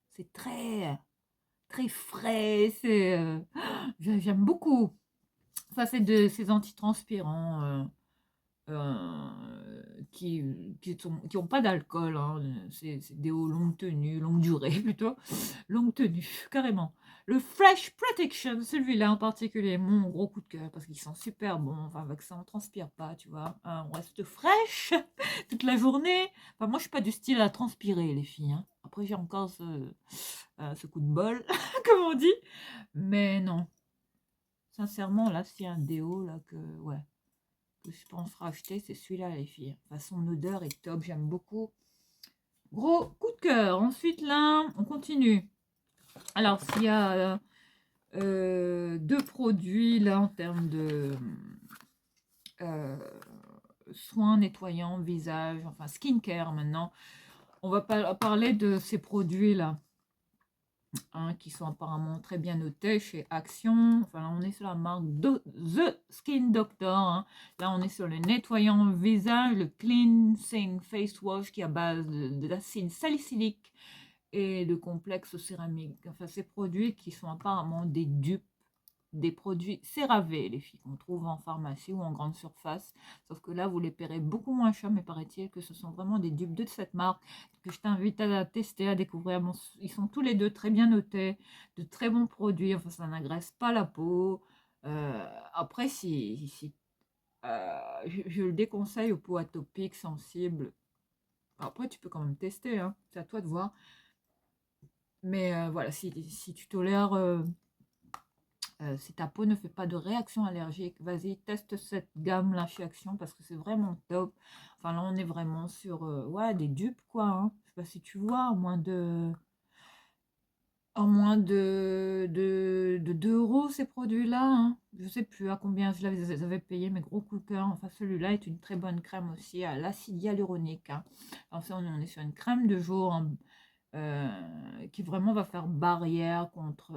Speaker 1: C'est très, très frais. J'aime beaucoup. Ça, c'est de ces antitranspirants qui ont pas d'alcool. Hein. C'est des eaux longue tenue, longue durée plutôt. Longue tenue, carrément. Le Fresh Protection, celui-là en particulier, mon gros coup de cœur parce qu'ils sont super bons. Enfin, avec ça, on transpire pas, tu vois. Hein, on reste fraîche toute la journée. Enfin, moi, je suis pas du style à transpirer, les filles. Hein. Après, j'ai encore ce coup de bol, comme on dit. Mais non. Sincèrement, là, c'est un déo là que je pense racheter, c'est celui-là, les filles. Enfin, son odeur est top, j'aime beaucoup. Gros coup de cœur. Ensuite, là, on continue. Alors, s'il y a deux produits, là, en termes de euh, soins nettoyants, visage, enfin, skincare, maintenant, on va parler de ces produits-là. Hein, qui sont apparemment très bien notés chez Action. Enfin, là, on est sur la marque The Skin Doctor. Hein. Là, on est sur le nettoyant visage, le Cleansing Face Wash qui est à base d'acide salicylique et de complexe céramique. Enfin, ces produits qui sont apparemment des dupes des produits CeraVe, les filles, qu'on trouve en pharmacie ou en grande surface. Sauf que là, vous les paierez beaucoup moins cher, mais paraît-il que ce sont vraiment des dupes de cette marque que je t'invite à tester, à découvrir. Bon, ils sont tous les deux très bien notés, de très bons produits. Enfin, ça n'agresse pas la peau. Après, je le déconseille aux peaux atopiques, sensibles. Après, tu peux quand même tester, hein. C'est à toi de voir. Mais voilà, si tu tolères si ta peau ne fait pas de réaction allergique, vas-y, teste cette gamme-là chez Action parce que c'est vraiment top. Enfin, là, on est vraiment sur ouais, des dupes, quoi. Hein. Je sais pas si tu vois, en moins de 2 euros ces produits-là. Hein. Je sais plus à combien je les avais payés, mais gros coup de cœur. Enfin, celui-là est une très bonne crème aussi à l'acide hyaluronique. Hein. Alors, ça, on est sur une crème de jour hein, qui vraiment va faire barrière contre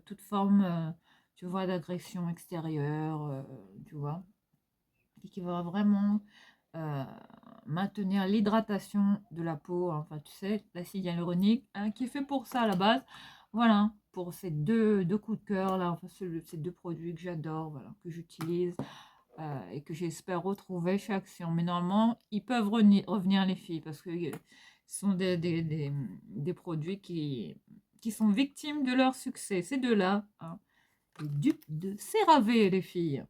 Speaker 1: toute forme, tu vois, d'agression extérieure, tu vois, et qui va vraiment euh, maintenir l'hydratation de la peau, hein. Enfin, tu sais, l'acide hyaluronique, hein, qui est fait pour ça à la base. Voilà, pour ces deux coups de cœur là, enfin, ces deux produits que j'adore, voilà, que j'utilise et que j'espère retrouver chez Action. Mais normalement, ils peuvent revenir les filles parce que ce sont des produits qui sont victimes de leur succès. Ces deux-là, hein, les dupes de CeraVe, les filles.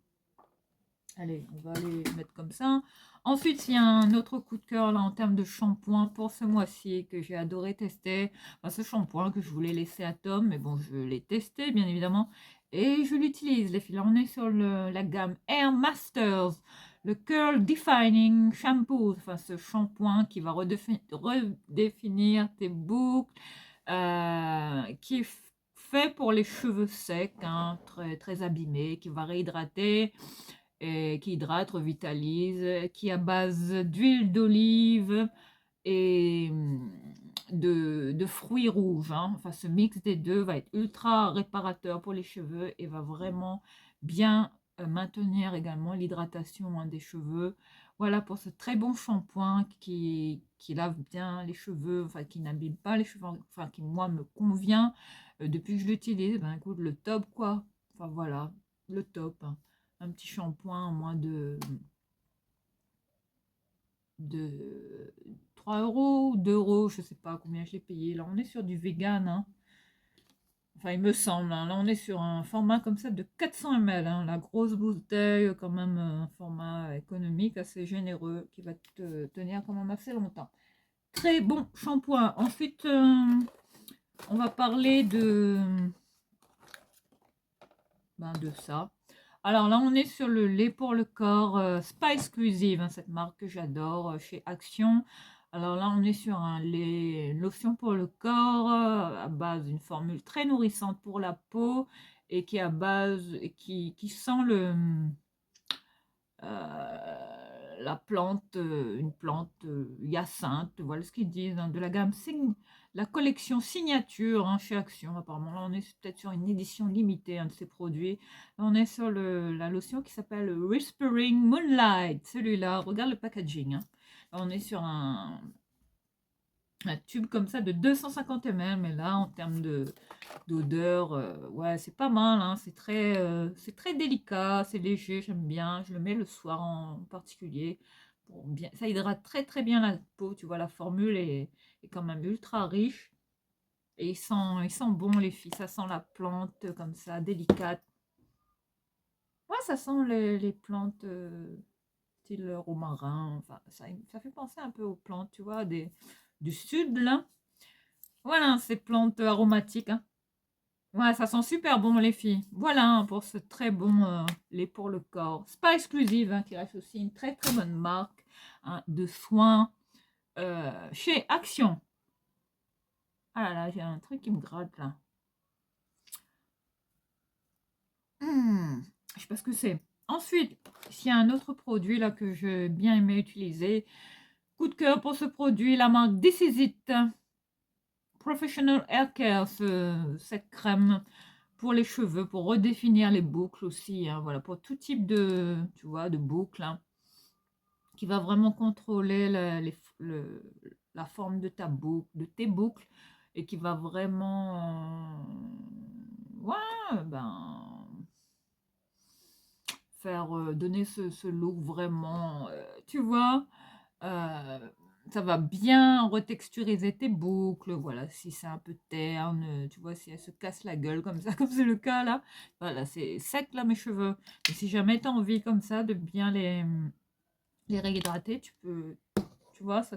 Speaker 1: Allez, on va les mettre comme ça. Ensuite, il y a un autre coup de cœur là en termes de shampoing pour ce mois-ci que j'ai adoré tester. Enfin, ce shampoing que je voulais laisser à Tom, mais bon, je l'ai testé bien évidemment et je l'utilise. Les filles, là, on est sur la gamme Air Masters, le Curl Defining Shampoo. Enfin, ce shampoing qui va redéfinir tes boucles, qui est fait pour les cheveux secs, hein, très, très abîmés, qui va réhydrater et qui hydrate, revitalise, qui est à base d'huile d'olive et de fruits rouges, hein. Enfin, ce mix des deux va être ultra réparateur pour les cheveux et va vraiment bien maintenir également l'hydratation, hein, des cheveux. Voilà pour ce très bon shampoing qui lave bien les cheveux, enfin qui n'abîme pas les cheveux, enfin qui moi me convient. Depuis que je l'utilise, ben écoute, le top quoi. Enfin voilà, le top, hein. Un petit shampoing au moins de 3 euros ou 2 euros, je sais pas combien je l'ai payé. Là, on est sur du vegan, hein. Enfin, il me semble, hein. Là, on est sur un format comme ça de 400 ml, hein. La grosse bouteille, quand même, un format économique assez généreux qui va te tenir quand même assez longtemps. Très bon shampoing. Ensuite, on va parler de ça. Alors là, on est sur le lait pour le corps Spa Exclusive, hein, cette marque que j'adore chez Action. Alors là, on est sur un lait, une lotion pour le corps à base d'une formule très nourrissante pour la peau et qui est à base et qui sent la plante, une plante hyacinthe, voilà ce qu'ils disent, hein, de la gamme la collection signature, hein, chez Action. Apparemment, là, on est peut-être sur une édition limitée, hein, de ces produits. Là, on est sur la lotion qui s'appelle Whispering Moonlight. Celui-là, regarde le packaging, hein. Là, on est sur un tube comme ça de 250 ml, mais là, en termes d'odeur, ouais, c'est pas mal, hein. C'est très délicat, c'est léger, j'aime bien. Je le mets le soir en particulier. Pour bien, ça hydrate très très bien la peau, tu vois, la formule est quand même ultra riche. Et il sent bon les filles, ça sent la plante comme ça, délicate. Ouais, ça sent les plantes style romarin, enfin, ça fait penser un peu aux plantes, tu vois, du sud, là. Voilà, ces plantes aromatiques, hein. Ouais, ça sent super bon, les filles. Voilà, hein, pour ce très bon lait pour le corps. Spa Exclusive, hein, qui reste aussi une très très bonne marque, hein, de soins chez Action. Ah là là, j'ai un truc qui me gratte là. Je sais pas ce que c'est. Ensuite, s'il y a un autre produit là que j'ai bien aimé utiliser, coup de cœur pour ce produit, la marque This Is It Professional Hair Care, cette crème pour les cheveux, pour redéfinir les boucles aussi, hein, voilà, pour tout type de, tu vois, de boucles, hein, qui va vraiment contrôler la forme de ta boucle, de tes boucles, et qui va vraiment, ouais, ben, faire donner ce look vraiment, tu vois, euh, ça va bien retexturiser tes boucles, voilà, si c'est un peu terne, tu vois, si elle se casse la gueule comme ça, comme c'est le cas là, voilà, c'est sec là mes cheveux. Et si jamais tu as envie comme ça de bien les réhydrater, tu peux, tu vois, ça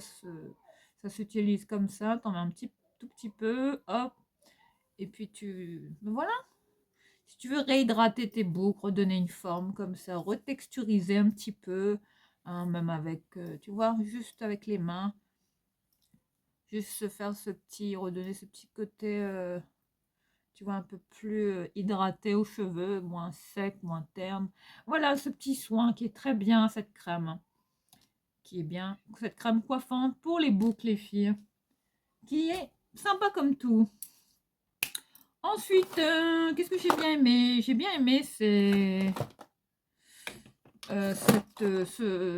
Speaker 1: s'utilise comme ça, t'en mets un tout petit peu, hop, et puis voilà. Si tu veux réhydrater tes boucles, redonner une forme comme ça, retexturiser un petit peu, hein, même avec, tu vois, juste avec les mains, juste se faire redonner ce petit côté, tu vois, un peu plus hydraté aux cheveux, moins sec, moins terne. Voilà ce petit soin qui est très bien, cette crème, hein, qui est bien, cette crème coiffante pour les boucles, les filles, qui est sympa comme tout. Ensuite, qu'est-ce que j'ai bien aimé? J'ai bien aimé, c'est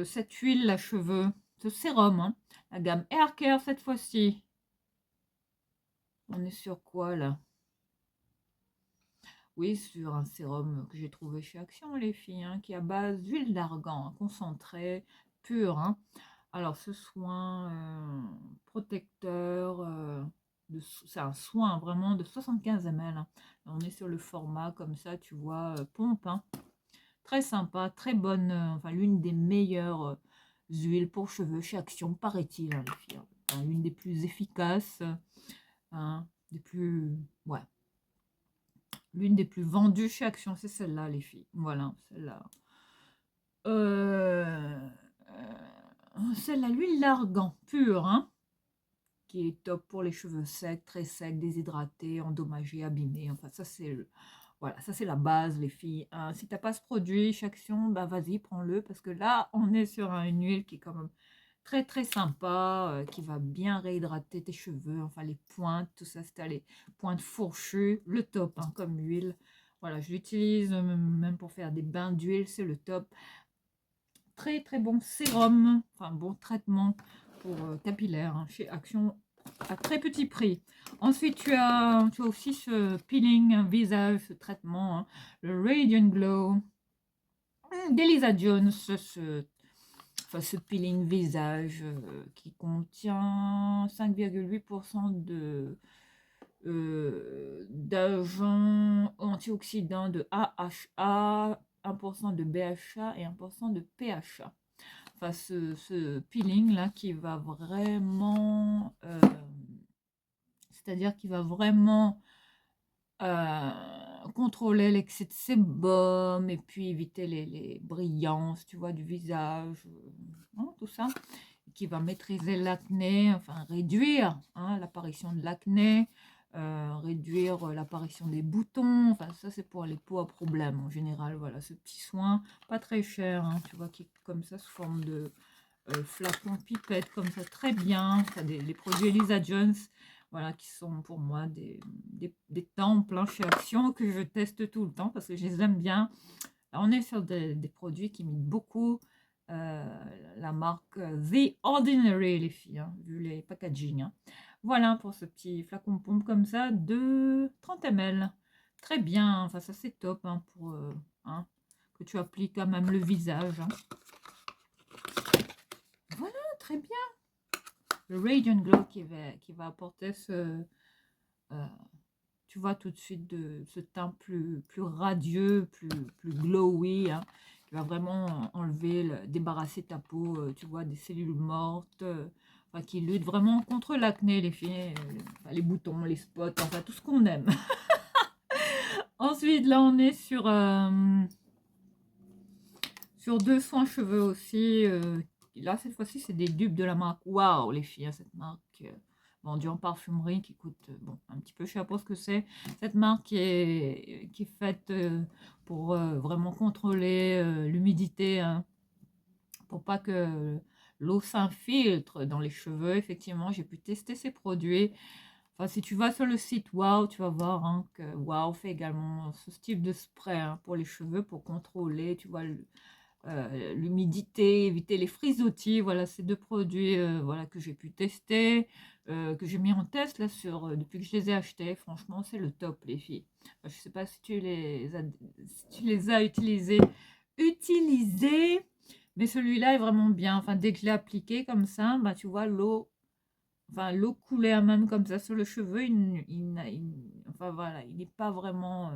Speaker 1: cette huile à cheveux, ce sérum, hein, la gamme Hair Care cette fois-ci. On est sur quoi là? Oui, sur un sérum que j'ai trouvé chez Action, les filles, hein, qui est à base d'huile d'argan, hein, concentrée, pure, hein. Alors, ce soin protecteur, c'est un soin vraiment de 75 ml, hein. On est sur le format comme ça, tu vois, pompe, hein. Très sympa, très bonne, enfin l'une des meilleures huiles pour cheveux chez Action, paraît-il, hein, les filles, hein. Enfin, l'une des plus efficaces, hein, des plus, ouais, l'une des plus vendues chez Action, c'est celle-là, les filles. Voilà, celle-là. Celle-là, l'huile d'argan pure, hein, qui est top pour les cheveux secs, très secs, déshydratés, endommagés, abîmés. Enfin, ça, voilà, ça c'est la base, les filles, hein. Si t'as pas ce produit chez Action, bah vas-y, prends-le, parce que là, on est sur une huile qui est quand même très très sympa, qui va bien réhydrater tes cheveux, enfin les pointes, tout ça, c'est les pointes fourchues, le top, hein, comme huile. Voilà, je l'utilise même pour faire des bains d'huile, c'est le top. Très très bon sérum, enfin bon traitement pour capillaire, hein, chez Action à très petit prix. Ensuite, tu as aussi ce peeling visage, ce traitement, hein, le Radiant Glow d'Elisa Jones, ce peeling visage qui contient 5,8% d'agents antioxydants de AHA, 1% de BHA et 1% de PHA. Enfin, ce peeling là qui va vraiment, c'est-à-dire qui va vraiment contrôler l'excès de sébum et puis éviter les brillances, tu vois, du visage, hein, tout ça, qui va maîtriser l'acné, enfin réduire, hein, l'apparition de l'acné, réduire l'apparition des boutons, enfin ça c'est pour les peaux à problème en général. Voilà, ce petit soin, pas très cher, hein, tu vois, qui est comme ça sous forme de flacon pipette, comme ça, très bien. Enfin, les produits Elisa Jones, voilà, qui sont pour moi des temples, hein, chez Action, que je teste tout le temps parce que je les aime bien. Là, on est sur des produits qui imitent beaucoup la marque The Ordinary, les filles, hein, vu les packaging, hein. Voilà pour ce petit flacon pompe comme ça de 30 ml. Très bien, enfin ça c'est top, hein, pour hein, que tu appliques quand même le visage, hein. Voilà, très bien. Le Radiant Glow qui va apporter tu vois tout de suite ce teint plus radieux, plus glowy, hein, qui va vraiment enlever, débarrasser ta peau, tu vois, des cellules mortes, enfin, qui lutte vraiment contre l'acné, les filles, enfin, les boutons, les spots, enfin tout ce qu'on aime. Ensuite, là, on est sur deux soins cheveux aussi. Là, cette fois-ci, c'est des dupes de la marque Wow, les filles, hein, cette marque vendue en parfumerie qui coûte bon, un petit peu cher pour ce que c'est. Cette marque qui est faite pour vraiment contrôler l'humidité, hein, pour pas que l'eau s'infiltre dans les cheveux. Effectivement, j'ai pu tester ces produits. Enfin, si tu vas sur le site Wow, tu vas voir, hein, que Wow fait également ce type de spray, hein, pour les cheveux, pour contrôler, tu vois, l'humidité, éviter les frisottis. Voilà, ces deux produits, voilà, que j'ai pu tester, que j'ai mis en test là depuis que je les ai achetés. Franchement, c'est le top, les filles. Enfin, je sais pas si si tu les as utilisés, mais celui-là est vraiment bien. Enfin, dès que je l'ai appliqué comme ça, bah, tu vois, l'eau coulait à même comme ça sur le cheveu. Enfin voilà, il n'est pas vraiment,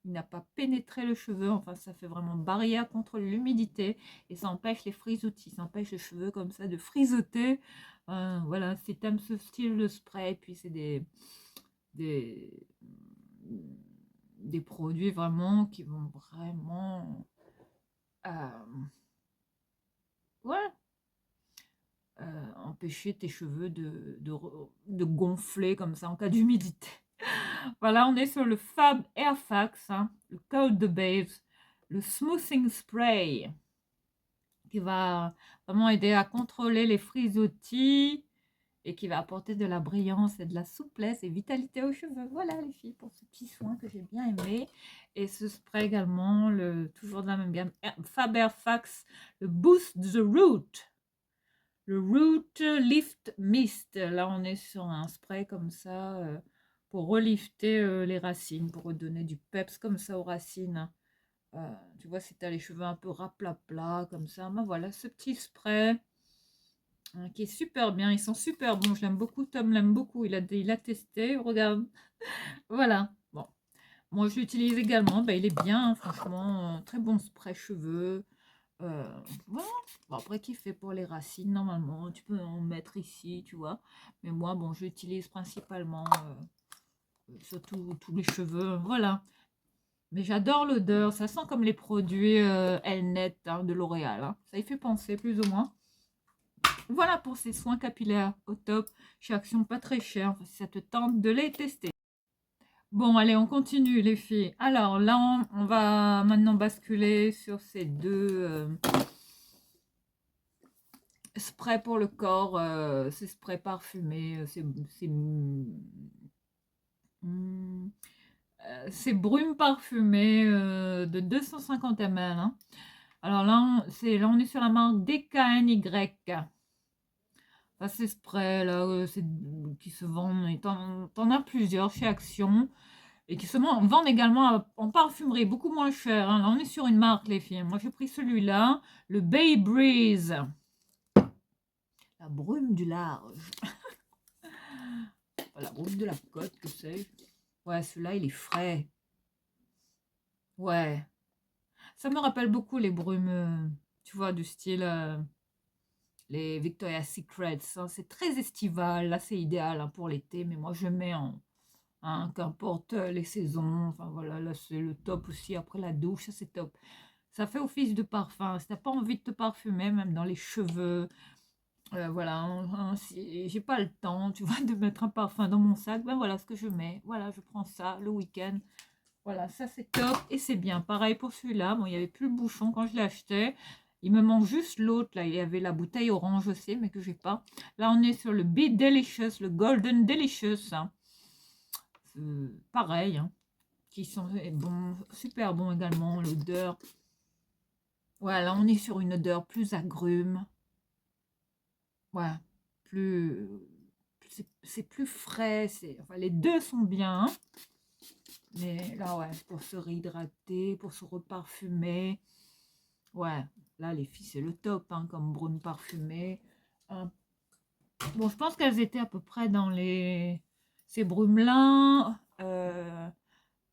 Speaker 1: il n'a pas pénétré le cheveu. Enfin, ça fait vraiment barrière contre l'humidité et ça empêche les frisottis, ça empêche les cheveux comme ça de frisoter. Voilà, si tu aimes ce style de spray, puis c'est des, des produits vraiment qui vont vraiment, ouais, empêcher tes cheveux de gonfler comme ça en cas d'humidité. Voilà, on est sur le Fab Airfax, hein, le Code de Babes, le Smoothing Spray, qui va vraiment aider à contrôler les frisottis et qui va apporter de la brillance et de la souplesse et vitalité aux cheveux. Voilà les filles, pour ce petit soin que j'ai bien aimé. Et ce spray également, toujours de la même gamme, Fab Airfax, le Boost the Root. Le Root Lift Mist. Là, on est sur un spray comme ça pour relifter les racines, pour redonner du peps comme ça aux racines. Tu vois, si tu as les cheveux un peu raplapla comme ça, ben voilà, ce petit spray qui est super bien. Ils sont super bons. Je l'aime beaucoup. Tom l'aime beaucoup. Il a testé. Regarde. Voilà. Bon. Moi, je l'utilise également. Ben, il est bien, hein, franchement. Très bon spray cheveux. Voilà. Bon, après, qui fait pour les racines, normalement, tu peux en mettre ici, tu vois. Mais moi, bon, j'utilise principalement sur tous les cheveux, voilà. Mais j'adore l'odeur, ça sent comme les produits Elnet, hein, de L'Oréal, hein. Ça y fait penser, plus ou moins. Voilà pour ces soins capillaires au top, chez Action, pas très cher, enfin, si ça te tente de les tester. Bon, allez, on continue, les filles. Alors là, on va maintenant basculer sur ces deux spray pour le corps, c'est spray parfumé, hmm, c'est brume parfumée de 250 ml. Hein. Alors là, on est sur la marque DKNY. Ça, c'est spray là, qui se vendent. Et t'en as plusieurs chez Action et qui se vendent également en parfumerie, beaucoup moins cher. Hein. Là, on est sur une marque, les filles. Moi, j'ai pris celui-là, le Bay Breeze. La brume du large. La brume de la côte, que c'est. Ouais, celui-là, il est frais. Ouais. Ça me rappelle beaucoup les brumes, tu vois, du style les Victoria's Secrets. Hein. C'est très estival. Là, c'est idéal hein, pour l'été, mais moi, je mets en. Hein, qu'importe les saisons. Enfin, voilà, là, c'est le top aussi. Après la douche, ça, c'est top. Ça fait office de parfum. Si t'as pas envie de te parfumer, même dans les cheveux, voilà, si j'ai pas le temps, tu vois, de mettre un parfum dans mon sac, ben voilà ce que je mets. Voilà, je prends ça le week-end. Voilà, ça c'est top et c'est bien. Pareil pour celui-là. Bon, il n'y avait plus le bouchon quand je l'ai acheté. Il me manque juste l'autre. Là, il y avait la bouteille orange aussi, mais que j'ai pas. Là, on est sur le Be Delicious, le Golden Delicious. Hein. Pareil, hein, qui sont bons, super bons également. L'odeur. Voilà, on est sur une odeur plus agrume. Ouais, plus, c'est plus frais. Enfin, les deux sont bien. Hein. Mais là, ouais, pour se réhydrater, pour se reparfumer. Ouais, là, les filles, c'est le top, hein, comme brume parfumée. Hein. Bon, je pense qu'elles étaient à peu près dans les... Ces brumes-là,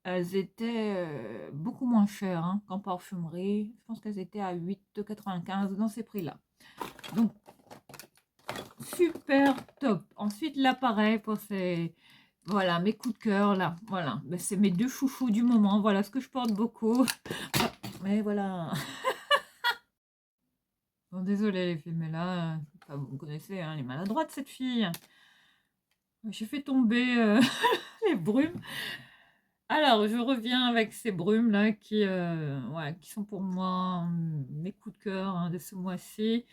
Speaker 1: elles étaient beaucoup moins chères hein, qu'en parfumerie. Je pense qu'elles étaient à 8,95 dans ces prix-là. Donc, super top. Ensuite, l'appareil pour ces... Voilà, mes coups de cœur, là. Voilà, ben, c'est mes deux chouchous du moment. Voilà ce que je porte beaucoup. Mais voilà. Bon, désolée les filles, mais là, vous connaissez hein, les maladroites cette fille. J'ai fait tomber les brumes. Alors, je reviens avec ces brumes là ouais, qui sont pour moi mes coups de cœur hein, de ce mois-ci.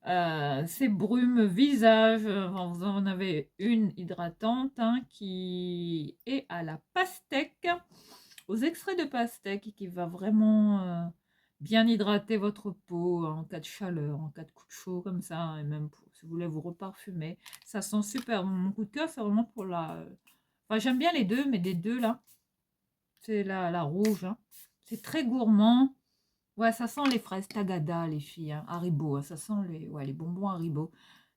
Speaker 1: Ces brumes visage, vous en avez une hydratante hein, qui est à la pastèque, aux extraits de pastèque et qui va vraiment bien hydrater votre peau en cas de chaleur, en cas de coup de chaud comme ça, et même si vous voulez vous reparfumer. Ça sent super. Mon coup de cœur, c'est vraiment pour la... Enfin, j'aime bien les deux, mais des deux là, c'est la rouge. Hein. C'est très gourmand. Ouais, ça sent les fraises Tagada, les filles, hein, Haribo, hein, ça sent les bonbons Haribo.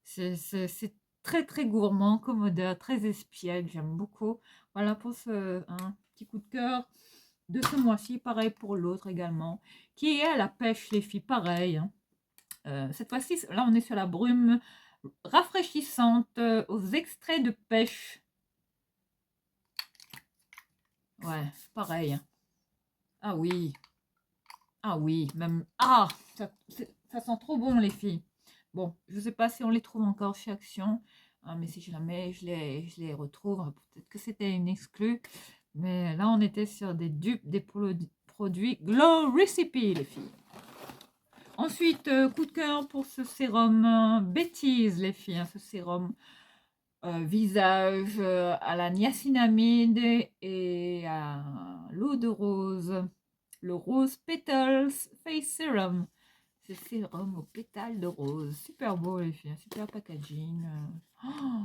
Speaker 1: C'est très très gourmand, comme odeur, très espiègle, j'aime beaucoup. Voilà pour ce hein, petit coup de cœur de ce mois-ci, pareil pour l'autre également, qui est à la pêche, les filles, pareil. Hein. Cette fois-ci, là on est sur la brume rafraîchissante aux extraits de pêche. Ouais, pareil. Hein. Ah oui, ah oui, même... Ah, ça sent trop bon, les filles. Bon, je ne sais pas si on les trouve encore chez Action, hein, mais si jamais je les retrouve, peut-être que c'était une exclue. Mais là, on était sur des dupes, des produits Glow Recipe, les filles. Ensuite, coup de cœur pour ce sérum Bêtise, les filles. Hein, ce sérum visage à la niacinamide et à l'eau de rose. Le Rose Petals Face Serum. C'est sérum aux pétales de rose. Super beau les filles, super packaging. Oh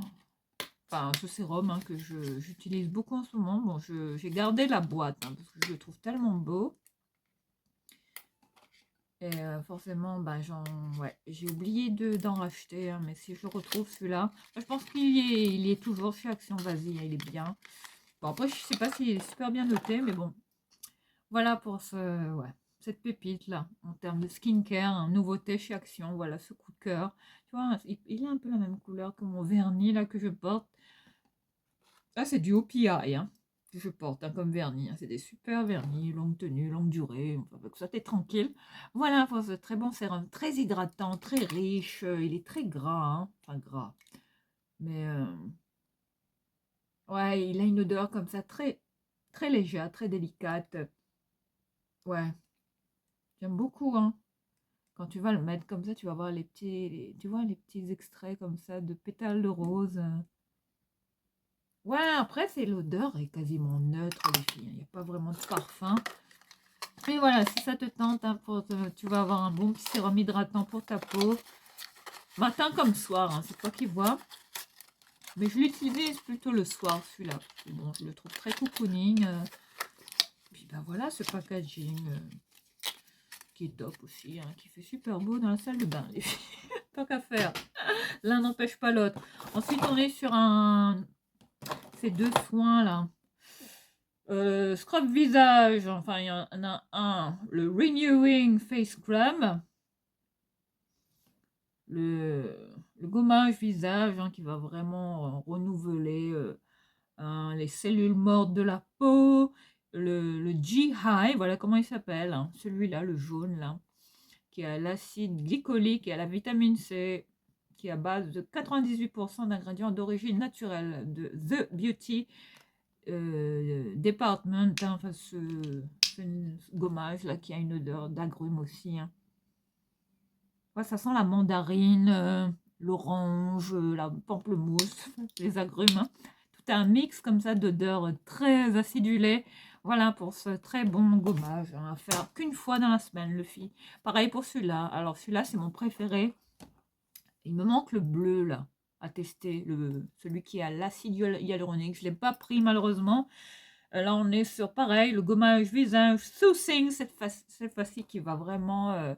Speaker 1: enfin, ce sérum hein, que j'utilise beaucoup en ce moment. Bon, j'ai gardé la boîte hein, parce que je le trouve tellement beau. Et forcément, bah, ouais, j'ai oublié d'en racheter. Hein, mais si je retrouve celui-là, je pense il est toujours chez Action. Vas-y, il est bien. Bon, après, je sais pas s'il est super bien noté, mais bon. Voilà pour ouais, cette pépite-là, en termes de skincare, un nouveauté chez Action, voilà ce coup de cœur. Tu vois, il a un peu la même couleur que mon vernis là que je porte. Ça, c'est du OPI hein, que je porte hein, comme vernis. Hein. C'est des super vernis, longue tenue, longue durée. Enfin, que ça, t'es tranquille. Voilà pour ce très bon sérum, très hydratant, très riche. Il est très gras, hein. Enfin gras. Mais ouais, il a une odeur comme ça, très, très légère, très délicate. Ouais, j'aime beaucoup, hein. Quand tu vas le mettre comme ça, tu vas voir tu vois les petits extraits comme ça de pétales de rose. Ouais, après, c'est l'odeur est quasiment neutre, les filles. Il n'y a pas vraiment de parfum. Et voilà, si ça te tente, hein, tu vas avoir un bon petit sérum hydratant pour ta peau. Matin comme soir, hein, c'est toi qui vois. Mais je l'utilise plutôt le soir, celui-là. Bon, je le trouve très cocooning. Puis ben voilà, ce packaging qui est top aussi, hein, qui fait super beau dans la salle de bain, les filles. Tant qu'à faire. L'un n'empêche pas l'autre. Ensuite, on est sur ces deux soins là. Scrub visage, enfin il y en a un, le Renewing Face Scrub, le gommage visage, hein, qui va vraiment renouveler les cellules mortes de la peau, le G-High, voilà comment il s'appelle, hein, celui-là, le jaune là, qui a l'acide glycolique et à la vitamine C, qui est à base de 98% d'ingrédients d'origine naturelle de The Beauty Department, hein, enfin ce gommage là qui a une odeur d'agrumes aussi, hein. Ouais, ça sent la mandarine, l'orange, la pamplemousse, les agrumes, hein. Tout un mix comme ça d'odeurs très acidulées. Voilà pour ce très bon gommage, hein, à faire qu'une fois dans la semaine, le filles. Pareil pour celui-là. Alors celui-là, c'est mon préféré. Il me manque le bleu là à tester, celui qui a l'acide hyaluronique. Je ne l'ai pas pris malheureusement. Là, on est sur pareil, le gommage visage soothing cette fois-ci qui va vraiment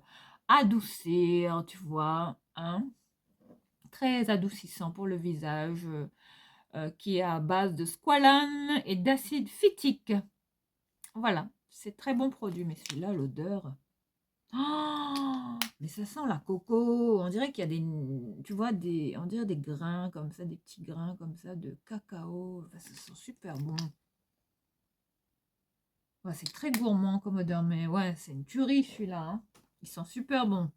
Speaker 1: adoucir, tu vois, hein, très adoucissant pour le visage, qui est à base de squalane et d'acide phytique. Voilà, c'est très bon produit, mais celui-là, l'odeur. Oh, mais ça sent la coco. On dirait qu'il y a tu vois, on dirait des grains comme ça, des petits grains comme ça de cacao. Enfin, ça sent super bon. Ouais, c'est très gourmand comme odeur, mais ouais, c'est une tuerie celui-là, hein. Ils sont super bons.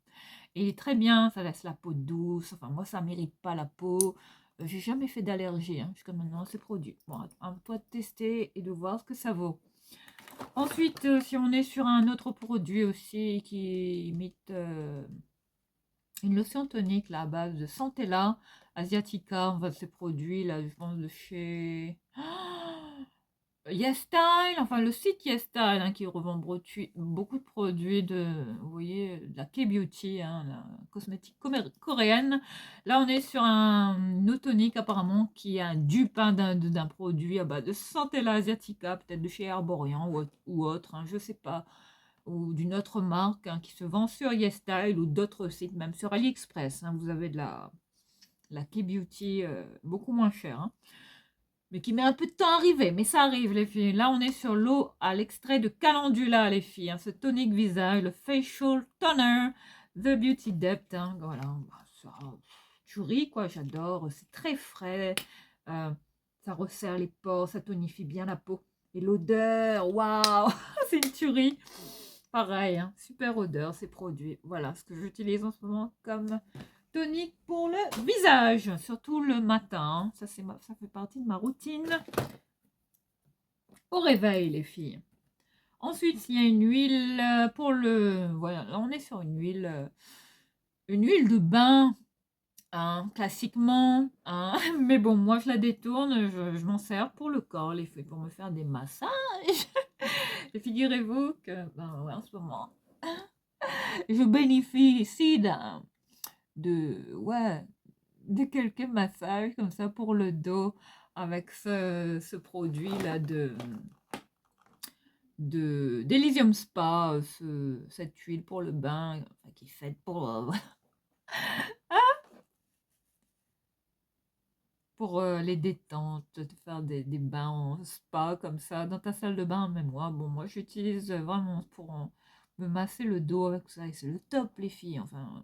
Speaker 1: Et il est très bien, ça laisse la peau douce. Enfin, moi, ça ne mérite pas la peau. J'ai jamais fait d'allergie, hein, jusqu'à maintenant, ces produits. Bon, à toi de tester et de voir ce que ça vaut. Ensuite, si on est sur un autre produit aussi qui imite une lotion tonique là, à base de Centella Asiatica, enfin, ces produits là, je pense de chez YesStyle, enfin le site YesStyle, hein, qui revend beaucoup de produits vous voyez, de la K-Beauty, hein, la cosmétique coréenne. Là, on est sur un eau tonique apparemment qui est un dupe, hein, d'un produit à base de Centella Asiatica, peut-être de chez Herborian ou autre, hein, je sais pas, ou d'une autre marque, hein, qui se vend sur YesStyle ou d'autres sites, même sur AliExpress, hein. Vous avez de la K-Beauty beaucoup moins chère, hein, mais qui met un peu de temps à arriver, mais ça arrive les filles. Là, on est sur l'eau à l'extrait de calendula, les filles, hein, ce tonique visage, le facial toner, the beauty depth, hein, voilà, ça, tu ris quoi, j'adore, c'est très frais, euh, ça resserre les pores, ça tonifie bien la peau, et l'odeur, waouh, c'est une tuerie. Pareil, hein, super odeur, ces produits. Voilà ce que j'utilise en ce moment comme tonique pour le visage, surtout le matin. Ça, ça fait partie de ma routine au réveil, les filles. Ensuite, il y a une huile pour le... Voilà, là, on est sur une huile de bain, hein, classiquement, hein. Mais bon, moi, je la détourne, je m'en sers pour le corps, les filles, pour me faire des massages. Et figurez-vous que, ben, ouais, en ce moment, je bénéficie ouais, de quelques massages comme ça pour le dos avec ce produit là d'Elysium Spa, cette huile pour le bain, enfin, qui est faite pour pour les détentes, de faire des bains en spa comme ça dans ta salle de bain. Mais moi j'utilise vraiment pour me masser le dos avec ça, et c'est le top les filles. Enfin,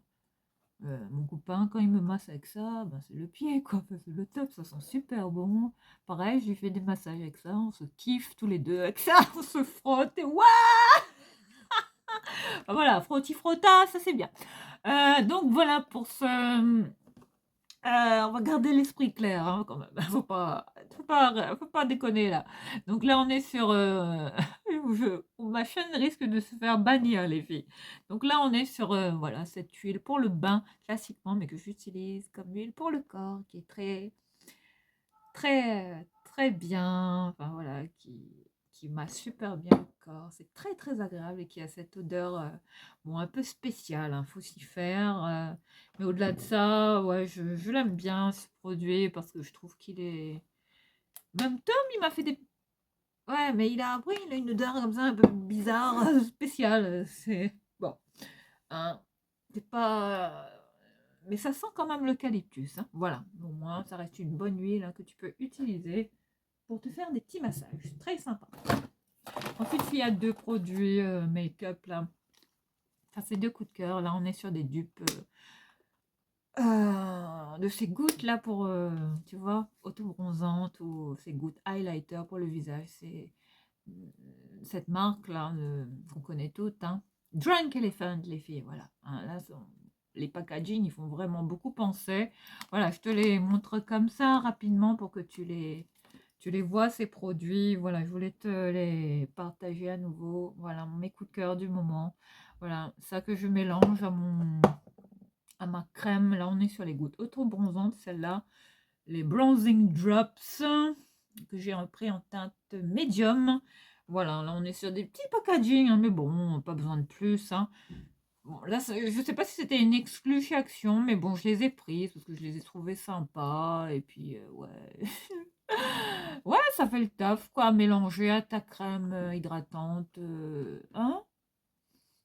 Speaker 1: mon copain, quand il me masse avec ça, ben, c'est le pied, quoi. Enfin, c'est le top, ça sent super bon. Pareil, je lui fais des massages avec ça, on se kiffe tous les deux avec ça, on se frotte et waouh. Ben voilà, frotti-frotta, ça c'est bien. Donc voilà pour ce... on va garder l'esprit clair, hein, quand même. Faut pas déconner là. Donc là, on est sur
Speaker 2: où ma chaîne risque de se faire bannir, les filles. Donc là, on est sur voilà, cette huile pour le bain, classiquement, mais que j'utilise comme huile pour le corps, qui est très bien, enfin voilà, qui m'a super bien au corps. C'est très agréable et qui a cette odeur, bon, un peu spéciale, hein, faut s'y faire. Mais au-delà de ça, ouais, je l'aime bien ce produit parce que je trouve qu'il est. Même Tom, il m'a fait des. Ouais, mais après, il a une odeur comme ça un peu bizarre, spéciale. C'est bon, hein, c'est pas. Mais ça sent quand même l'eucalyptus, hein. Voilà, au moins, ça reste une bonne huile, hein, que tu peux utiliser pour te faire des petits massages. Très sympa. Ensuite, il y a deux produits make-up là. Enfin, c'est deux coups de cœur. Là, on est sur des dupes de ces gouttes là pour, tu vois, auto-bronzante ou ces gouttes highlighter pour le visage. C'est cette marque là qu'on connaît toutes, hein. Drunk Elephant, les filles, voilà. Hein, là, les packaging, ils font vraiment beaucoup penser. Voilà, je te les montre comme ça rapidement pour que tu les vois, ces produits. Voilà, je voulais te les partager à nouveau. Voilà, mes coups de cœur du moment. Voilà, ça que je mélange à ma crème. Là, on est sur les gouttes auto-bronzantes, celle-là. Les Bronzing Drops que j'ai pris en teinte médium. Voilà, là, on est sur des petits packaging, hein, mais bon, pas besoin de plus, hein. Bon, là, je sais pas si c'était une exclue chez Action, mais bon, je les ai prises parce que je les ai trouvées sympas. Et puis, ouais. Ouais, ça fait le taf, quoi, mélanger à ta crème hydratante. Hein?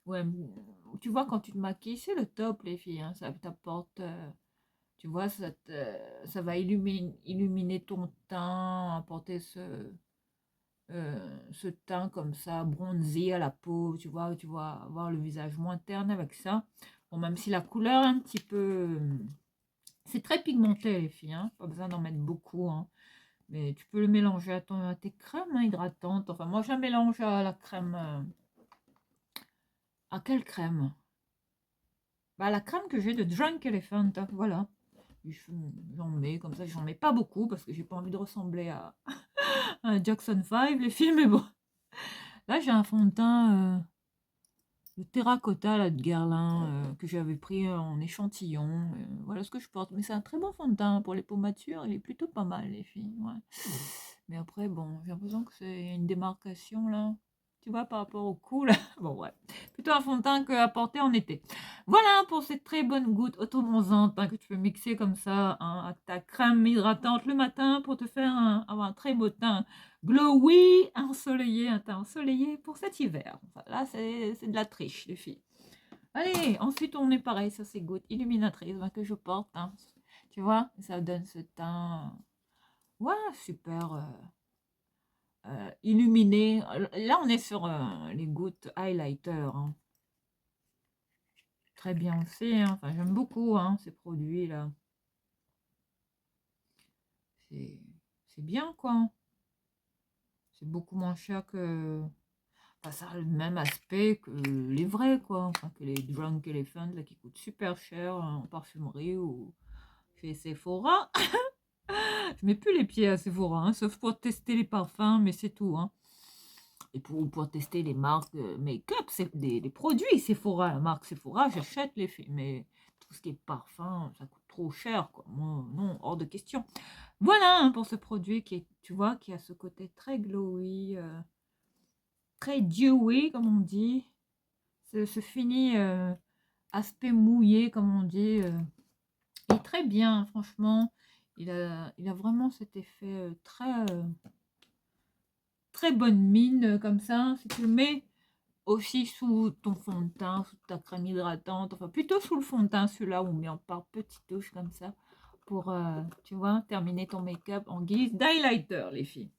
Speaker 2: Ouais, tu vois, quand tu te maquilles, c'est le top, les filles, hein, ça t'apporte, tu vois, ça va illuminer ton teint, apporter ce teint comme ça, bronzé à la peau, tu vas avoir le visage moins terne avec ça. Bon, même si la couleur est un petit peu. C'est très pigmenté, les filles, hein, pas besoin d'en mettre beaucoup, hein. Mais tu peux le mélanger à tes crèmes, hein, hydratantes. Enfin, moi, je la mélange à la crème. À quelle crème? Bah, la crème que j'ai de Drunk Elephant, hein, voilà. J'en mets comme ça, j'en mets pas beaucoup parce que j'ai pas envie de ressembler à un Jackson 5, les films, mais bon. Là, j'ai un fond de teint de terracotta là, de Guerlain que j'avais pris en échantillon. Voilà ce que je porte. Mais c'est un très bon fond de teint pour les peaux matures. Il est plutôt pas mal, les filles. Ouais. Mais après, bon, j'ai l'impression que c'est une démarcation là. Tu vois, par rapport au cou là. Bon, ouais. Plutôt un fond de teint qu'à porter en été. Voilà pour cette très bonne goutte auto-bronzante, hein, que tu peux mixer comme ça, hein, à ta crème hydratante le matin pour te faire avoir un très beau teint glowy, ensoleillé, un teint ensoleillé pour cet hiver. Enfin, là, c'est de la triche, les filles. Allez, ensuite, on est pareil, ça c'est goutte illuminatrice, hein, que je porte, hein. Tu vois, ça donne ce teint, ouais, super illuminé. Là, on est sur les gouttes highlighter, hein. Très bien aussi, hein. Enfin, j'aime beaucoup, hein, ces produits-là. C'est c'est bien, quoi. C'est beaucoup moins cher que. Enfin, ça a le même aspect que les vrais, quoi. Enfin, que les Drunk Elephant, là, qui coûtent super cher en parfumerie ou chez Sephora. Je mets plus les pieds à Sephora, hein, sauf pour tester les parfums, mais c'est tout, hein. Et pour tester les marques make-up, c'est les produits Sephora, la marque Sephora, j'achète les filles. Mais tout ce qui est parfum, ça coûte trop cher, quoi. Moi, non, hors de question. Voilà, hein, pour ce produit qui est, tu vois, qui a ce côté très glowy, très dewy, comme on dit. Ce fini aspect mouillé, comme on dit. Il est très bien, franchement. Il a vraiment cet effet très bonne mine, comme ça. Si tu le mets aussi sous ton fond de teint, sous ta crème hydratante, enfin plutôt sous le fond de teint, celui-là où on met en par petites touches comme ça, pour, tu vois, terminer ton make-up en guise d'highlighter, les filles.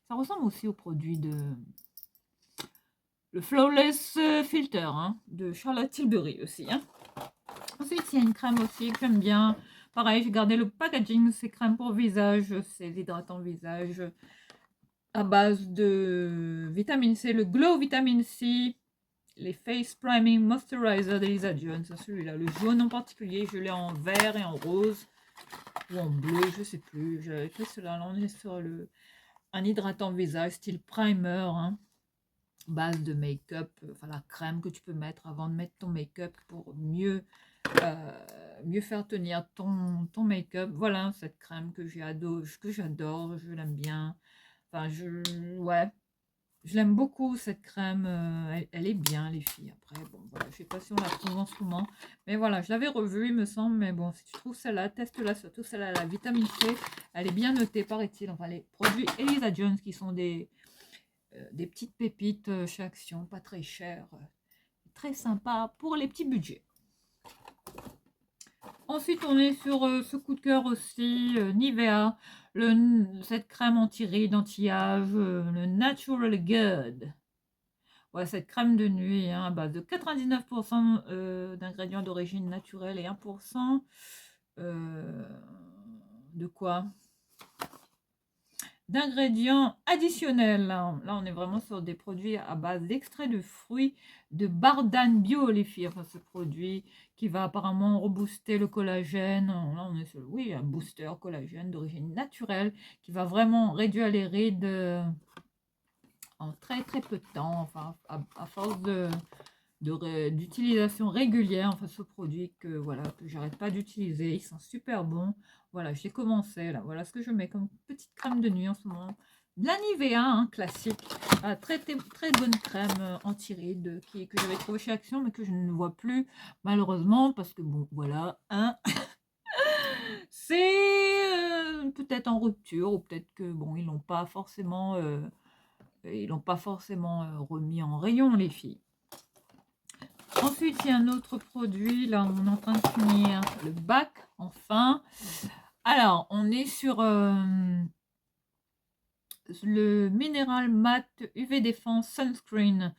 Speaker 2: Ça ressemble aussi au produit de le Flawless Filter, hein, de Charlotte Tilbury aussi, hein. Ensuite, il y a une crème aussi que j'aime bien. Pareil, j'ai gardé le packaging, c'est crème pour visage, c'est l'hydratant visage à base de vitamine C, le Glow Vitamine C, les Face Priming Moisturizer d'Elisa Jones, celui-là, le jaune en particulier, je l'ai en vert et en rose, ou en bleu, je sais plus, j'avais fait cela, là on est sur un hydratant visage style primer, hein. base de make-up, enfin la crème que tu peux mettre avant de mettre ton make-up pour mieux faire tenir ton make-up. Voilà, cette crème que j'adore, je l'aime bien. Enfin, ouais, je l'aime beaucoup cette crème, elle est bien les filles. Après, bon, voilà, je sais pas si on la trouve en ce moment, mais voilà, je l'avais revue, il me semble, mais bon, si tu trouves celle-là, teste-la, surtout celle-là, la vitamine C, elle est bien notée, paraît-il. Enfin, les produits Elisa Jones qui sont des petites pépites chez Action, pas très chères, très sympa pour les petits budgets. Ensuite, on est sur ce coup de cœur aussi, Nivea, cette crème anti-rides, anti-âge, le Natural Good. Ouais, cette crème de nuit hein, à base de 99% d'ingrédients d'origine naturelle et 1% euh, de quoi? D'ingrédients additionnels. Là, on est vraiment sur des produits à base d'extraits de fruits de Bardane Bio, les filles. Enfin, ce produit qui va apparemment rebooster le collagène. Là, on est sur, oui, un booster collagène d'origine naturelle qui va vraiment réduire les rides en très très peu de temps. Enfin, à force d'utilisation régulière, enfin ce produit que voilà que j'arrête pas d'utiliser, ils sont super bons. Voilà, j'ai commencé là. Voilà ce que je mets comme petite crème de nuit en ce moment. De la Nivea, hein, classique. Très bonne crème anti-rides que j'avais trouvé chez Action, mais que je ne vois plus malheureusement parce que bon, voilà, hein, c'est peut-être en rupture ou peut-être que bon, ils l'ont pas forcément remis en rayon les filles. Ensuite, il y a un autre produit. Là, on est en train de finir le bac, enfin. Alors, on est sur le Mineral Matte UV Défense Sunscreen.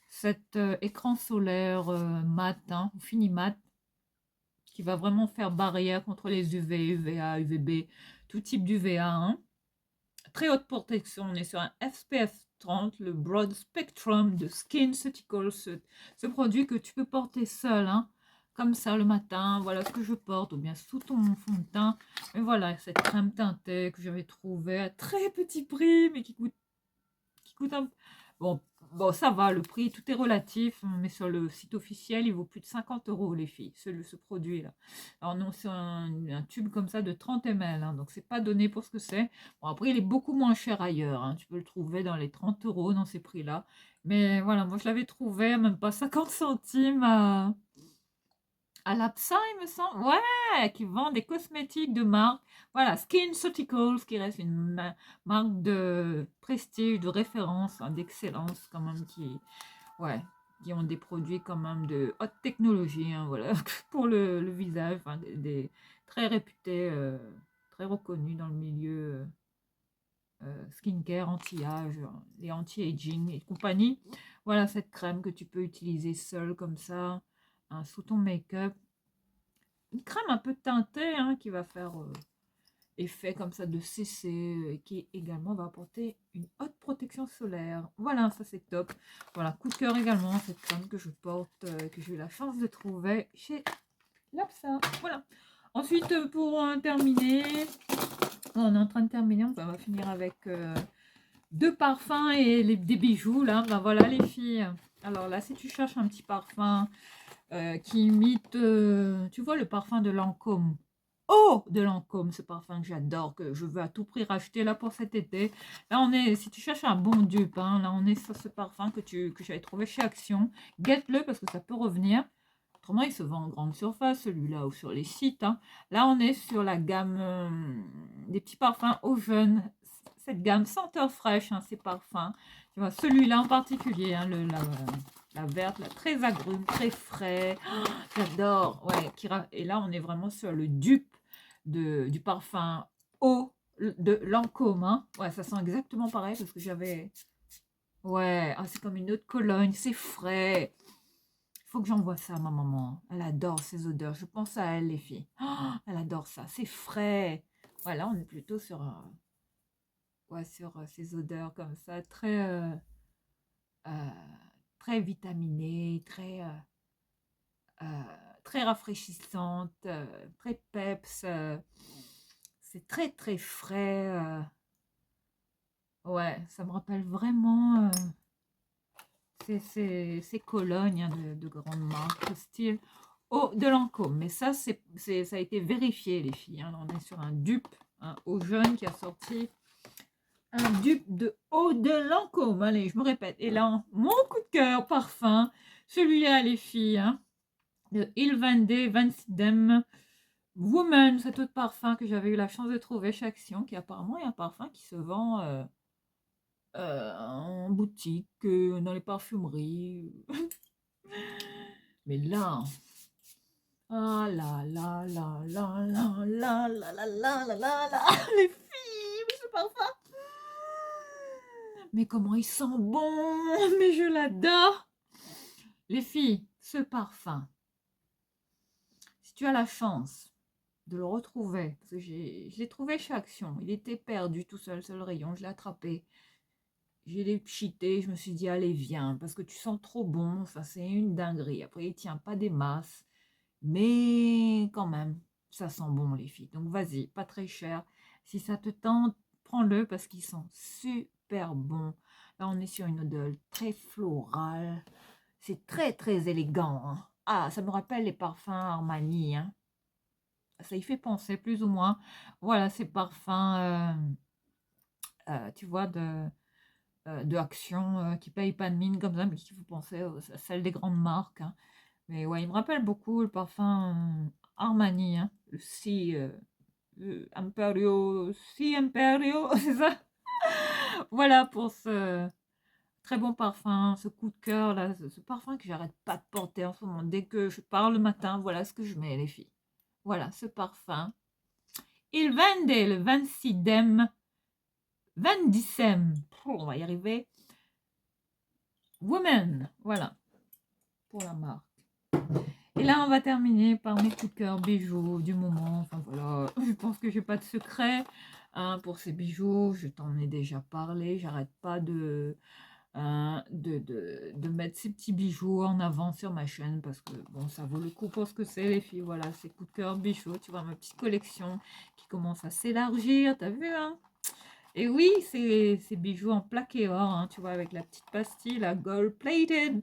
Speaker 2: Cet écran solaire mat, hein, fini mat, qui va vraiment faire barrière contre les UV, UVA, UVB, tout type d'UVA. Hein. Très haute protection. On est sur un SPF 30, le Broad Spectrum de SkinCeuticals. Ce produit que tu peux porter seul, hein, comme ça le matin. Voilà ce que je porte, ou bien sous ton fond de teint. Et voilà, cette crème teintée que j'avais trouvée à très petit prix, mais qui coûte un... Bon, ça va, le prix, tout est relatif, mais sur le site officiel, il vaut plus de 50 euros, les filles, ce produit-là. Alors non, c'est un tube comme ça de 30 ml, hein, donc c'est pas donné pour ce que c'est. Bon, après, il est beaucoup moins cher ailleurs, hein, tu peux le trouver dans les 30 euros dans ces prix-là. Mais voilà, moi, je l'avais trouvé, même pas 50 centimes à l'Apsa, il me semble. Ouais, qui vend des cosmétiques de marque. Voilà, SkinCeuticals, qui reste une marque de prestige, de référence, hein, d'excellence, quand même, ouais, qui ont des produits quand même de haute technologie, hein, voilà, pour le visage, enfin, très réputés, très reconnus dans le milieu skincare, anti-âge, les anti-aging et compagnie. Voilà cette crème que tu peux utiliser seule comme ça, hein, sous ton make-up. Une crème un peu teintée hein, qui va faire effet comme ça de CC et qui également va apporter une haute protection solaire. Voilà, ça c'est top. Voilà, coup de cœur également, cette crème que je porte, que j'ai eu la chance de trouver chez Lapsa. Voilà. Ensuite, pour terminer, on est en train de terminer, on va finir avec deux parfums et des bijoux. Là, ben voilà les filles. Alors là, si tu cherches un petit parfum qui imite, tu vois, le parfum de Lancôme. Oh, de Lancôme, ce parfum que j'adore, que je veux à tout prix racheter là pour cet été. Là, on est, si tu cherches un bon dupe, hein, là, on est sur ce parfum que j'avais trouvé chez Action. Guette-le parce que ça peut revenir. Autrement, il se vend en grande surface, celui-là, ou sur les sites. Hein. Là, on est sur la gamme des petits parfums aux jeunes. Cette gamme senteur fraîche, hein, ces parfums. Tu vois, celui-là en particulier, hein, la verte, là, très agrume, très frais. Oh, j'adore. Ouais, et là, on est vraiment sur le dupe du parfum eau de Lancôme. Hein. Ouais, ça sent exactement pareil parce que j'avais... Ouais, ah, c'est comme une autre Cologne, c'est frais. Il faut que j'envoie ça à ma maman. Elle adore ces odeurs. Je pense à elle, les filles. Oh, elle adore ça. C'est frais. Voilà, on est plutôt sur, ouais, sur ces odeurs comme ça, euh, très vitaminées, euh, très rafraîchissantes, très peps. C'est très, très frais. Ouais, ça me rappelle vraiment ces colognes hein, de grande marque, style de Lancôme. Mais ça, ça a été vérifié, les filles. Hein. Là, on est sur un dupe, un haut jeune qui a sorti un dupe de haut de Lancôme. Allez, je me répète. Et là, mon coup de cœur, parfum, celui-là, les filles, hein, de Il Vende Van Sidem Woman, cet autre parfum que j'avais eu la chance de trouver chez Action, qui apparemment est un parfum qui se vend en boutique, dans les parfumeries. Mais là, ah là là là là là là là là là là là là, les filles, mais ce parfum, mais comment il sent bon, mais je l'adore. Les filles, ce parfum, si tu as la chance de le retrouver, parce que je l'ai trouvé chez Action, il était perdu tout seul sur le rayon, je l'ai attrapé. J'ai les cheaté, je me suis dit, allez, viens, parce que tu sens trop bon, ça c'est une dinguerie. Après, il tient pas des masses, mais quand même, ça sent bon, les filles. Donc, vas-y, pas très cher. Si ça te tente, prends-le parce qu'ils sont super bons. Là, on est sur une odeur très florale. C'est très, très élégant. Hein. Ah, ça me rappelle les parfums Armani. Hein. Ça y fait penser plus ou moins. Voilà, ces parfums, tu vois, de Action qui paye pas de mine comme ça, mais qui vous pensez à celle des grandes marques. Hein. Mais ouais, il me rappelle beaucoup le parfum Armani, hein, le Imperio, si Imperio, c'est ça. Voilà pour ce très bon parfum, ce coup de cœur là, ce parfum que j'arrête pas de porter en ce moment. Dès que je pars le matin, voilà ce que je mets, les filles. Voilà ce parfum. Il vende le 26 dem, 20 décembre. On va y arriver. Woman, voilà, pour la marque. Et là, on va terminer par mes coups de cœur bijoux du moment. Enfin voilà, je pense que j'ai pas de secret hein, pour ces bijoux. Je t'en ai déjà parlé. J'arrête pas de mettre ces petits bijoux en avant sur ma chaîne parce que bon, ça vaut le coup pour ce que c'est, les filles. Voilà, ces coups de cœur bijoux. Tu vois, ma petite collection qui commence à s'élargir. T'as vu, hein? Et oui, ces bijoux en plaqué or, hein, tu vois, avec la petite pastille, la gold plated.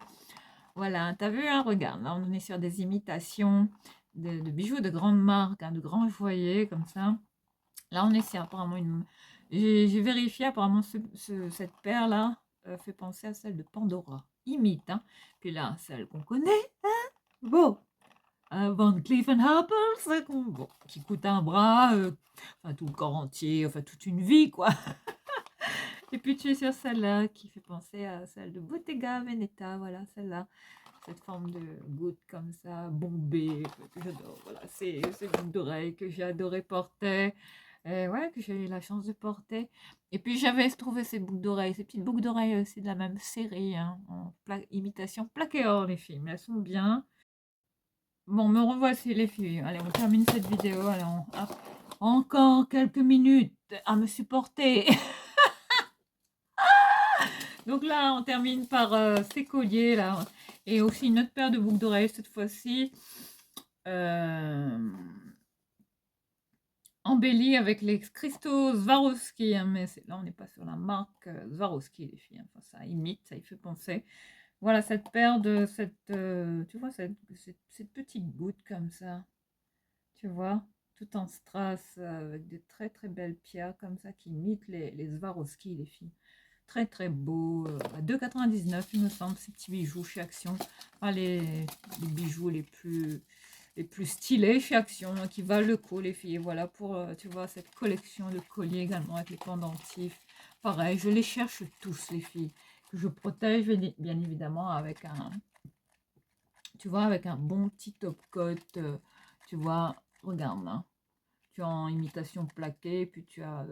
Speaker 2: Voilà, t'as vu, hein, regarde, là on est sur des imitations de bijoux de grandes marques, hein, de grands joailliers comme ça. Là on est sur apparemment une... J'ai vérifié, apparemment cette paire-là fait penser à celle de Pandora. Imite, hein. Puis là, celle qu'on connaît, hein, bon, Van Cleef Arpels, bon, qui coûte un bras, enfin tout le corps entier, enfin toute une vie, quoi. Et puis tu es sur celle-là qui fait penser à celle de Bottega Veneta, voilà, celle-là. Cette forme de goutte comme ça, bombée, que j'adore. Voilà, ces boucles d'oreilles que j'ai adoré porter. Ouais, que j'ai eu la chance de porter. Et puis j'avais trouvé ces boucles d'oreilles, ces petites boucles d'oreilles aussi de la même série, hein, en imitation plaqué or, les filles, mais elles sont bien. Bon, me revoici les filles. Allez, on termine cette vidéo. Allez, encore quelques minutes à me supporter. Donc là, on termine par ces colliers là. Et aussi une autre paire de boucles d'oreilles cette fois-ci. Embellie avec les cristaux Swarovski. Hein, mais là, on n'est pas sur la marque Swarovski, les filles. Hein. Enfin, ça imite, ça y fait penser. Voilà, cette paire de... tu vois, cette petite goutte comme ça. Tu vois, tout en strass avec de très très belles pierres comme ça qui imitent les Swarovski, les filles. Très très beau, à 2,99 il me semble, ces petits bijoux chez Action. Enfin, les bijoux les plus stylés chez Action, hein, qui valent le coup, les filles. Voilà pour, tu vois, cette collection de colliers également avec les pendentifs. Pareil, je les cherche tous, les filles, que je protège bien évidemment avec un, tu vois, avec un bon petit top coat, tu vois, regarde, hein. Tu as en imitation plaquée, puis tu as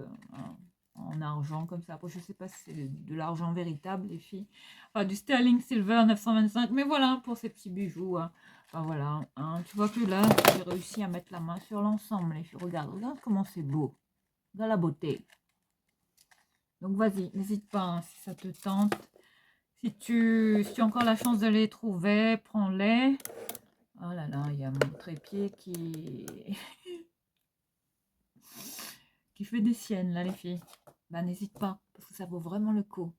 Speaker 2: en argent comme ça. Après, je sais pas si c'est de l'argent véritable, les filles. Enfin, du sterling silver 925. Mais voilà, pour ces petits bijoux. Hein. Enfin, voilà. Hein. Tu vois que là, j'ai réussi à mettre la main sur l'ensemble, les filles. Regarde, regarde comment c'est beau. Dans la beauté. Donc, vas-y, n'hésite pas hein, si ça te tente. Si tu as encore la chance de les trouver, prends-les. Oh là là, il y a mon trépied qui... qui fait des siennes, là, les filles. Bah, n'hésite pas, parce que ça vaut vraiment le coup.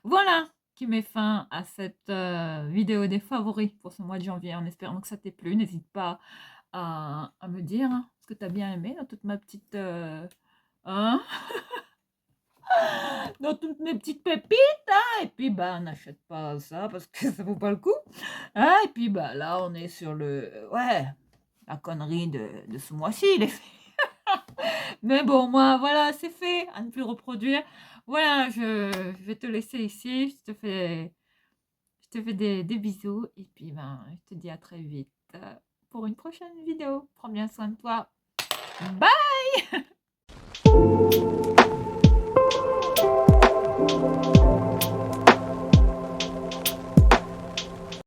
Speaker 2: Voilà, qui met fin à cette vidéo des favoris pour ce mois de janvier, en espérant que ça t'ait plu. N'hésite pas à me dire hein, ce que tu as bien aimé dans toute ma petite... hein, dans toutes mes petites pépites. Hein, et puis, bah, n'achète pas ça parce que ça vaut pas le coup. Hein, et puis, bah, là, on est sur le... ouais, la connerie de ce mois-ci, les filles. Mais bon, moi, voilà, c'est fait, à ne plus reproduire. Voilà, je vais te laisser ici. Je te fais des bisous. Et puis, ben, je te dis à très vite pour une prochaine vidéo. Prends bien soin de toi. Bye!